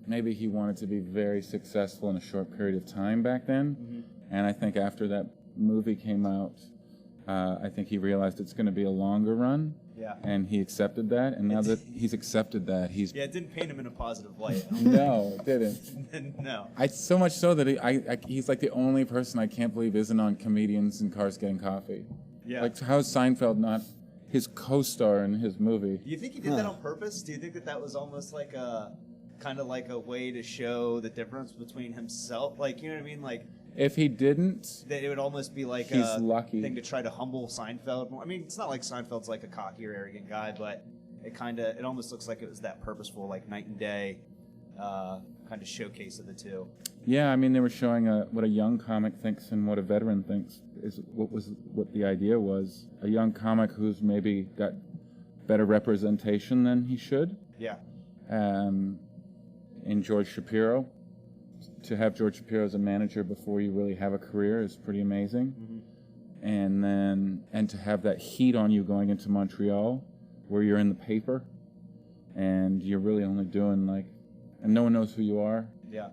maybe he wanted to be very successful in a short period of time back then. Mm-hmm. And I think after that movie came out, I think he realized it's going to be a longer run. Yeah. And he accepted that. And now that he's accepted that, he's... Yeah, it didn't paint him in a positive light. No, it didn't. No. So much so that he's like the only person I can't believe isn't on Comedians in Cars Getting Coffee. Yeah. Like, how is Seinfeld not his co-star in his movie? Do you think he did that on purpose? Do you think that was almost like a... kind of like a way to show the difference between himself? Like, you know what I mean? Like... If he didn't, that it would almost be like a lucky thing to try to humble Seinfeld more. I mean, it's not like Seinfeld's like a cocky or arrogant guy, but it almost looks like it was that purposeful, like night and day kind of showcase of the two. Yeah, I mean, they were showing what a young comic thinks and what a veteran thinks is what the idea was. A young comic who's maybe got better representation than he should. Yeah. In George Shapiro. To have George Shapiro as a manager before you really have a career is pretty amazing. Mm-hmm. And to have that heat on you going into Montreal, where you're in the paper, and you're really only doing and no one knows who you are. Yeah.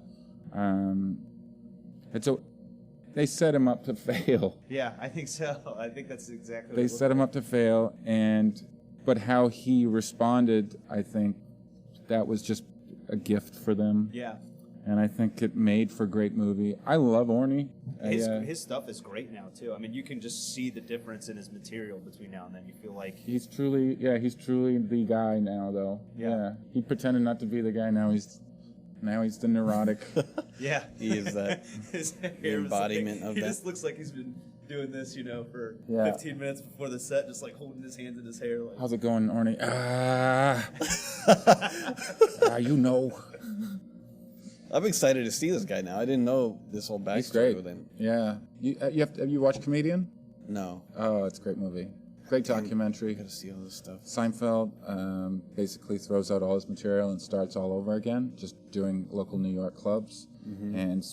They set him up to fail. Yeah, I think so. I think that's exactly. They set him up to fail, but how he responded, I think, that was just a gift for them. Yeah. And I think it made for a great movie. I love Orny. His stuff is great now too. I mean, you can just see the difference in his material between now and then. You feel like he's truly the guy now, though. Yeah. He pretended not to be the guy. Now he's the neurotic. Yeah, he is that the embodiment of that. He just looks like he's been doing this, for 15 minutes before the set, just like holding his hands in his hair. Like, how's it going, Orny? I'm excited to see this guy now. I didn't know this whole backstory with him. Yeah. Have you watched Comedian? No. Oh, it's a great movie. Great documentary. Got to see all this stuff. Seinfeld basically throws out all his material and starts all over again, just doing local New York clubs. Mm-hmm. And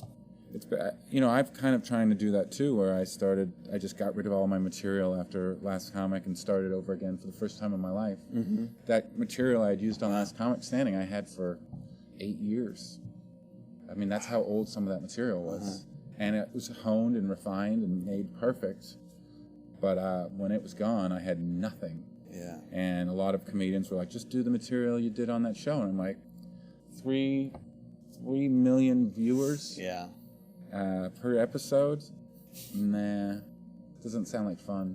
it's I've kind of trying to do that too, where I just got rid of all my material after Last Comic and started over again for the first time in my life. Mm-hmm. That material I had used on Last Comic Standing I had for 8 years. I mean, that's how old some of that material was. Uh-huh. And it was honed and refined and made perfect. But when it was gone, I had nothing. Yeah. And a lot of comedians were like, just do the material you did on that show. And I'm like, 3 million viewers per episode? Nah, doesn't sound like fun.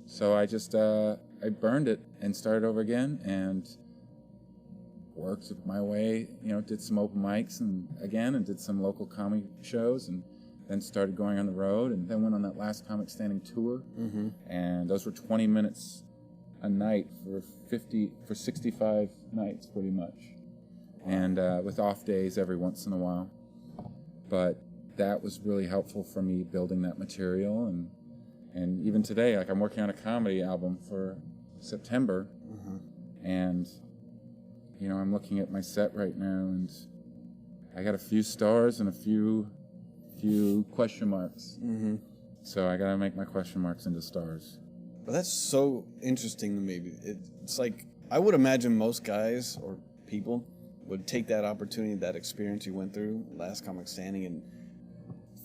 So I just, I burned it and started over again and worked my way, did some open mics and did some local comedy shows and then started going on the road and then went on that Last Comic Standing tour. Mm-hmm. And those were 20 minutes a night for 65 nights pretty much. Wow. And with off days every once in a while. But that was really helpful for me building that material and even today, I'm working on a comedy album for September. Mm-hmm. And I'm looking at my set right now, and I got a few stars and a few question marks. Mm-hmm. So I got to make my question marks into stars. But that's so interesting to me. It's like, I would imagine most guys or people would take that opportunity, that experience you went through, Last Comic Standing, and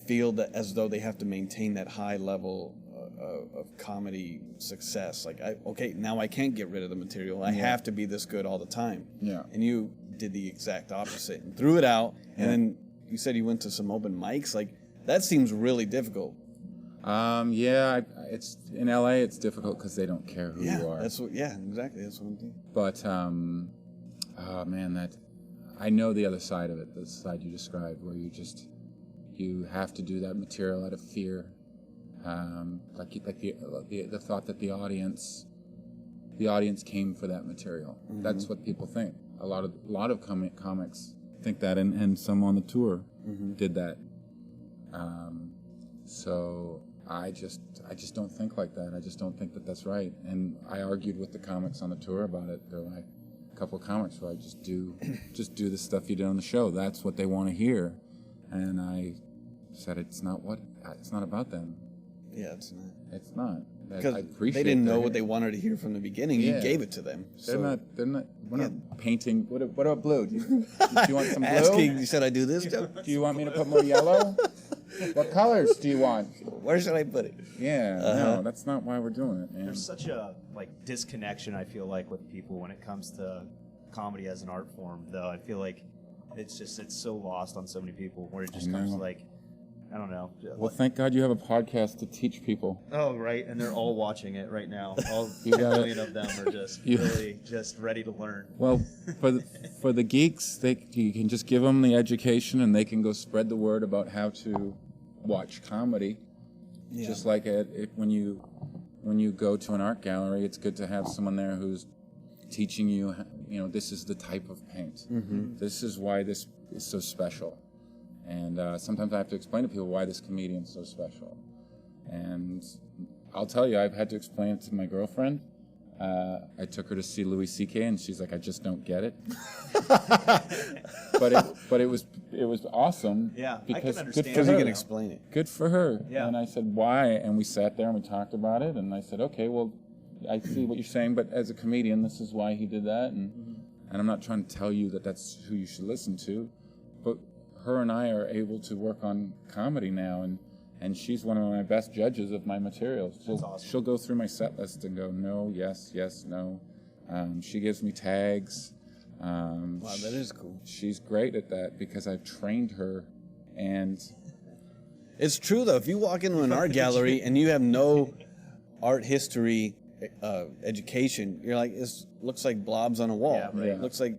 feel that as though they have to maintain that high level of comedy success. Like, now I can't get rid of the material. I have to be this good all the time. Yeah. And you did the exact opposite and threw it out. And then you said you went to some open mics. Like, that seems really difficult. It's in LA. It's difficult because they don't care who you are. Exactly. That's what I'm thinking. But I know the other side of it. The side you described, where you have to do that material out of fear. The thought that the audience came for that material. Mm-hmm. That's what people think. A lot of comics think that, and some on the tour did that. So I just don't think like that. I just don't think that that's right. And I argued with the comics on the tour about it. They're like, couple of comics where I just do the stuff you did on the show. That's what they want to hear. And I said, it's not about them. Yeah, it's not. It's not. I Because appreciate they didn't know their- what they wanted to hear from the beginning. Yeah. You gave it to them. They're not. We're not painting. What about blue? Do you want some blue? Asking, should I do this joke? Do you want me to put more yellow? What colors do you want? Where should I put it? Yeah, no, that's not why we're doing it, man. There's such a disconnection, I feel like, with people when it comes to comedy as an art form, though. I feel like it's so lost on so many people where it just I comes know. like, I don't know. Well, thank God you have a podcast to teach people. Oh, right, and they're all watching it right now. All You 10 gotta- million of them are just You- really just ready to learn. Well, for the geeks, you can just give them the education, and they can go spread the word about how to watch comedy. Yeah. Just like when you go to an art gallery, it's good to have someone there who's teaching you. This is the type of paint. Mm-hmm. This is why this is so special. And sometimes I have to explain to people why this comedian's so special. And I'll tell you, I've had to explain it to my girlfriend. I took her to see Louis C.K. and she's like, I just don't get it. but it was awesome. Yeah, I can because understand good for Because that. you her. can explain it. Good for her. Yeah. And I said, why? And we sat there and we talked about it. And I said, okay, well, I see what you're saying, but as a comedian, this is why he did that. And I'm not trying to tell you that that's who you should listen to. But her and I are able to work on comedy now. And she's one of my best judges of my materials. She'll go through my set list and go, no, yes, yes, no. She gives me tags. Wow, that is cool. She's great at that because I've trained her. And It's true, though. If you walk into an art gallery and you have no art history education, you're like, it looks like blobs on a wall. Yeah, right. It looks like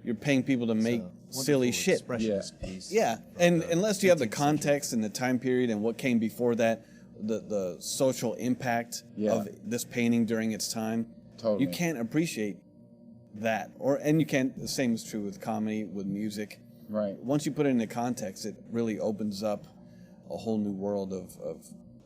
you're paying people to make silly shit. Expressionist piece. Yeah, and unless you have the context and the time period and what came before that, the social impact of this painting during its time, Totally. you can't appreciate that. And you can't. The same is true with comedy, with music. right. Once you put it into context, it really opens up a whole new world of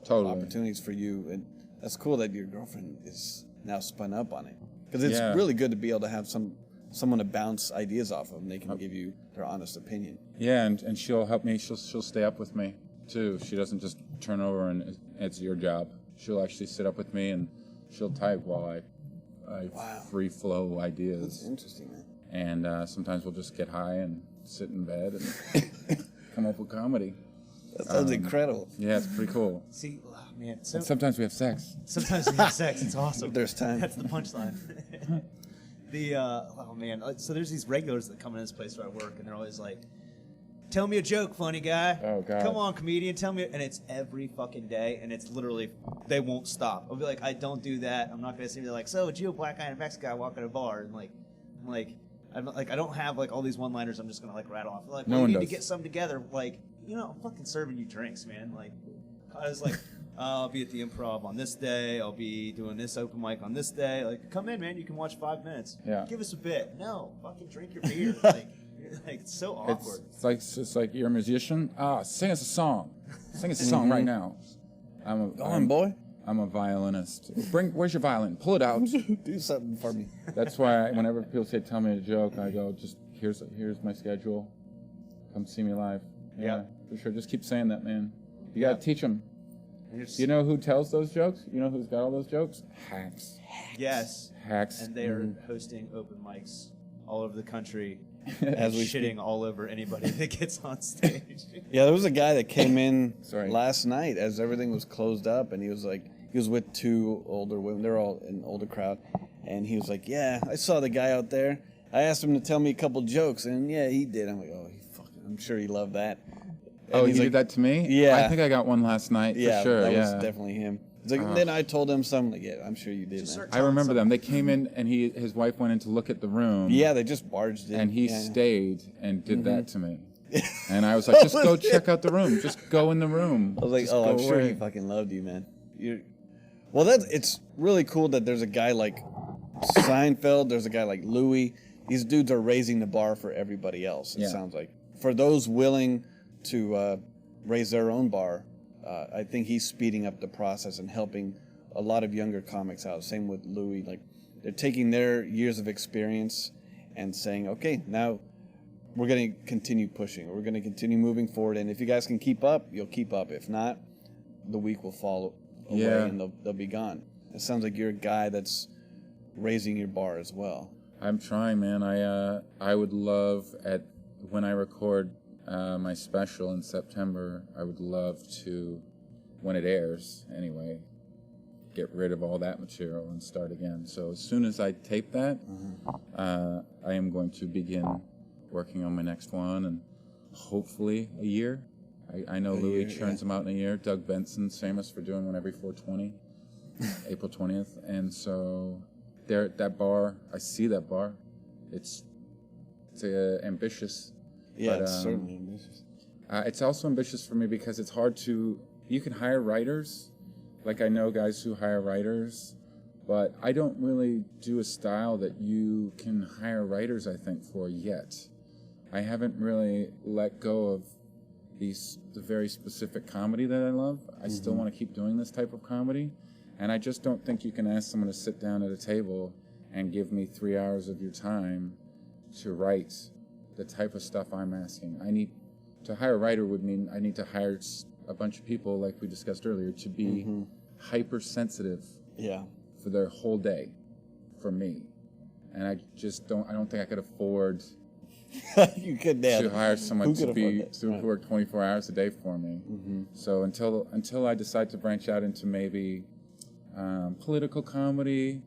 Totally. opportunities for you. And that's cool that your girlfriend is now spun up on it, because it's Yeah. really good to be able to have someone to bounce ideas off of, and they can give you their honest opinion. Yeah, and she'll help me. She'll stay up with me too. She doesn't just turn over and it's your job. She'll actually sit up with me and she'll type while I free flow ideas. That's interesting, man. And sometimes we'll just get high and sit in bed and come up with comedy. That sounds incredible. Yeah, it's pretty cool. See, oh, man, And sometimes we have sex. sometimes we have sex. It's awesome. If there's time. That's the punchline. Oh man, so there's these regulars that come in this place where I work, and they're always like, "Tell me a joke, funny guy. Oh, God. Come on, comedian, tell me." And it's every fucking day, and it's literally they won't stop. I'll be like, "I don't do that. I'm not gonna say." They're like, "So, it's you, a black guy and a Mexican guy, walk at a bar," and I don't have like all these one-liners. I'm just gonna like rattle off. They're like, No well, one you need does. to get something together. Like, I'm fucking serving you drinks, man. Like, I was like, I'll be at the Improv on this day. I'll be doing this open mic on this day. Like, come in, man. You can watch 5 minutes. Yeah. Give us a bit. No, fucking drink your beer. like it's so awkward. It's like you're a musician. Sing us a song. Sing us a song right now. Go on, boy. I'm a violinist. Where's your violin? Pull it out. Do something for me. That's why whenever people say, tell me a joke, I go, just here's my schedule. Come see me live. Yeah, for sure. Just keep saying that, man. You got to teach them. You know who tells those jokes? You know who's got all those jokes? Hacks. Yes. Hacks. And they are hosting open mics all over the country. As we shitting all over anybody that gets on stage. Yeah, there was a guy that came in Sorry. last night as everything was closed up, and he was with 2 older women. They're all an older crowd, and he was like, "Yeah, I saw the guy out there. I asked him to tell me a couple jokes, and yeah, he did." I'm like, "Oh, I'm sure he loved that." Oh, he's you like, did that to me? Yeah. I think I got one last night Yeah, for sure. that was Yeah. definitely him. He's like, then I told him something. Like, yeah, I'm sure you did, man. I remember them. They came in and his wife went in to look at the room. Yeah, they just barged in. And he yeah. stayed and did that to me. And I was like, just go check out the room. Just go in the room. I was like, Just oh, go I'm sure away. he fucking loved you, man. Well, it's really cool that there's a guy like Seinfeld. There's a guy like Louis. These dudes are raising the bar for everybody else. It sounds like for those willing to raise their own bar. I think he's speeding up the process and helping a lot of younger comics out. Same with Louis. Like they're taking their years of experience and saying, okay, now we're going to continue pushing. We're going to continue moving forward. And if you guys can keep up, you'll keep up. If not, the week will fall away and they'll be gone. It sounds like you're a guy that's raising your bar as well. I'm trying, man. I would love when I record my special in September, I would love to, when it airs anyway, get rid of all that material and start again. So as soon as I tape that, I am going to begin working on my next one, and hopefully a year. I know Louis churns them out in a year. Doug Benson's famous for doing one every 420, April 20th. And so there at that bar, I see that bar. It's ambitious. Yeah, it's certainly ambitious. It's also ambitious for me because it's hard to, you can hire writers. Like I know guys who hire writers, but I don't really do a style that you can hire writers, I think, for yet. I haven't really let go of the very specific comedy that I love. I still want to keep doing this type of comedy, and I just don't think you can ask someone to sit down at a table and give me 3 hours of your time to write the type of stuff I'm asking. To hire a writer would mean I need to hire a bunch of people, like we discussed earlier, to be hypersensitive for their whole day for me. And I don't think I could afford you could to hire someone to work 24 hours a day for me. So until I decide to branch out into maybe political comedy,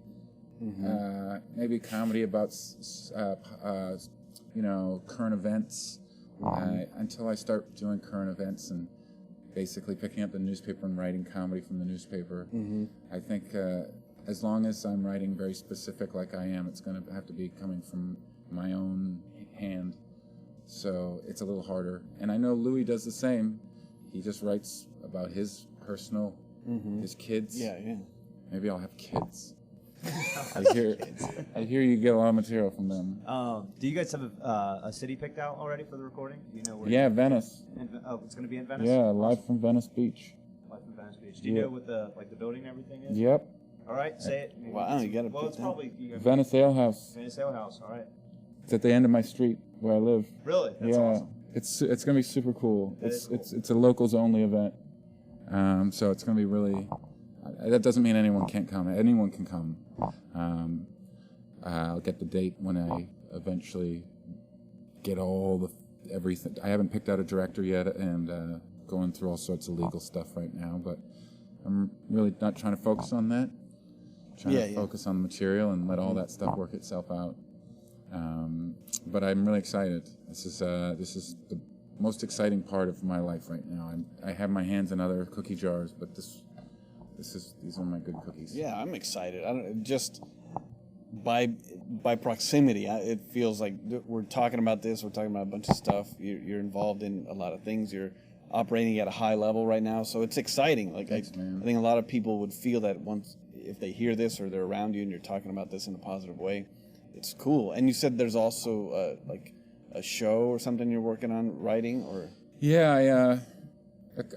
maybe comedy about current events, until I start doing current events and basically picking up the newspaper and writing comedy from the newspaper, I think as long as I'm writing very specific like I am, it's going to have to be coming from my own hand. So it's a little harder. And I know Louis does the same. He just writes about his personal, his kids. Yeah. Maybe I'll have kids. I hear you get a lot of material from them. Do you guys have a city picked out already for the recording? Do you know where? Yeah, Venice. It's going to be in Venice? Yeah, live from Venice Beach. Live from Venice Beach. Do you know what the building and everything is? Yep. All right, say it. Wow, you got to Well, it's probably Venice Ale House. Venice Ale House. All right. It's at the end of my street where I live. Really? That's awesome. It's gonna be super cool. It's a locals only event. So it's gonna be really. That doesn't mean anyone can't come. Anyone can come. I'll get the date when I eventually get everything. I haven't picked out a director yet, and going through all sorts of legal stuff right now. But I'm really not trying to focus on that. Trying to focus on the material and let all that stuff work itself out. But I'm really excited. This is the most exciting part of my life right now. I have my hands in other cookie jars, but these are my good cookies. Yeah, I'm excited. Just by proximity, it feels like we're talking about this. We're talking about a bunch of stuff. You're involved in a lot of things. You're operating at a high level right now, so it's exciting. Thanks, man. I think a lot of people would feel that if they hear this or they're around you and you're talking about this in a positive way. It's cool. And you said there's also like a show or something you're working on writing, or? Yeah,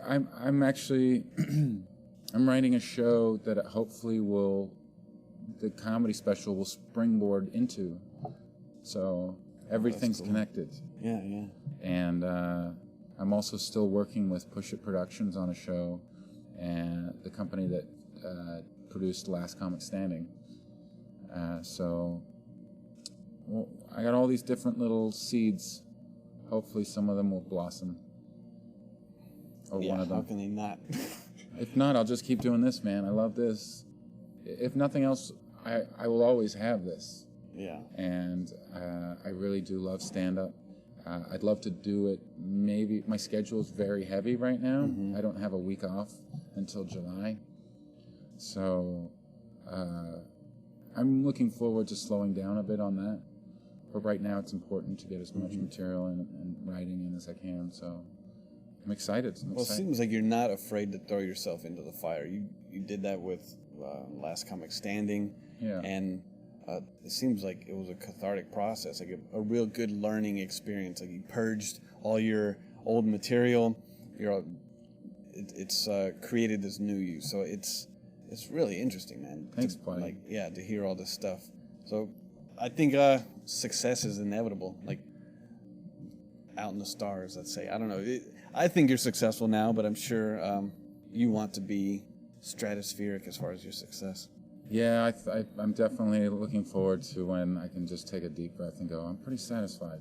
I'm actually I'm writing a show that hopefully the comedy special will springboard into. So everything's connected. Yeah. And I'm also still working with Push It Productions on a show, and the company that produced Last Comic Standing. Well, I got all these different little seeds. Hopefully some of them will blossom. Or one of them. How can they not? If not, I'll just keep doing this, man. I love this. If nothing else, I will always have this. Yeah. And I really do love stand-up. I'd love to do it. Maybe my schedule is very heavy right now. I don't have a week off until July. So I'm looking forward to slowing down a bit on that. But right now it's important to get as much material and writing in as I can. So I'm excited. Well, it seems like you're not afraid to throw yourself into the fire. You did that with Last Comic Standing. Yeah. And it seems like it was a cathartic process, like a real good learning experience. Like you purged all your old material. It's created this new you. So it it's really interesting, man. Thanks, buddy. Like, yeah, to hear all this stuff. So, I think success is inevitable. Like, out in the stars, let's say. I don't know. I think you're successful now, but I'm sure you want to be stratospheric as far as your success. Yeah, I'm definitely looking forward to when I can just take a deep breath and go, I'm pretty satisfied.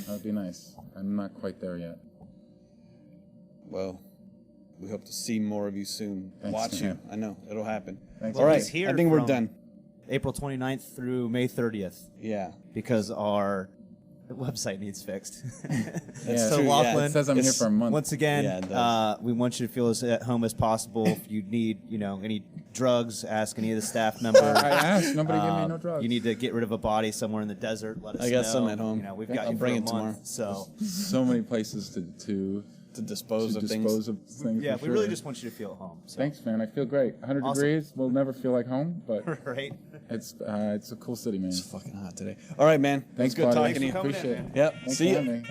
That would be nice. I'm not quite there yet. Well, we hope to see more of you soon. Thanks, Watch man. you. I know. It'll happen. Thanks. All right. He's here I think we're from done. April 29th through May 30th Yeah. because our website needs fixed. Yeah, So true, yeah. Lachlan, It says I'm here for a month. once again, Yeah, it does. we want you to feel as at home as possible. If you need, any drugs, ask any of the staff members. I asked. Nobody gave me no drugs. You need to get rid of a body somewhere in the desert. Let us know. I got some at home. We've Yeah, got I'll you bring for a it tomorrow. month. So So many places to dispose of things. dispose of things. yeah, for we really sure. just want you to feel at home. So. Thanks, man. I feel great. 100 Awesome. degrees will never feel like home, but Right. it's a cool city, man. It's fucking hot today. All right, man. Thanks, It was good buddy. talking to you. Thanks for coming in, Appreciate man. it. Yep. Thanks See for you. having me.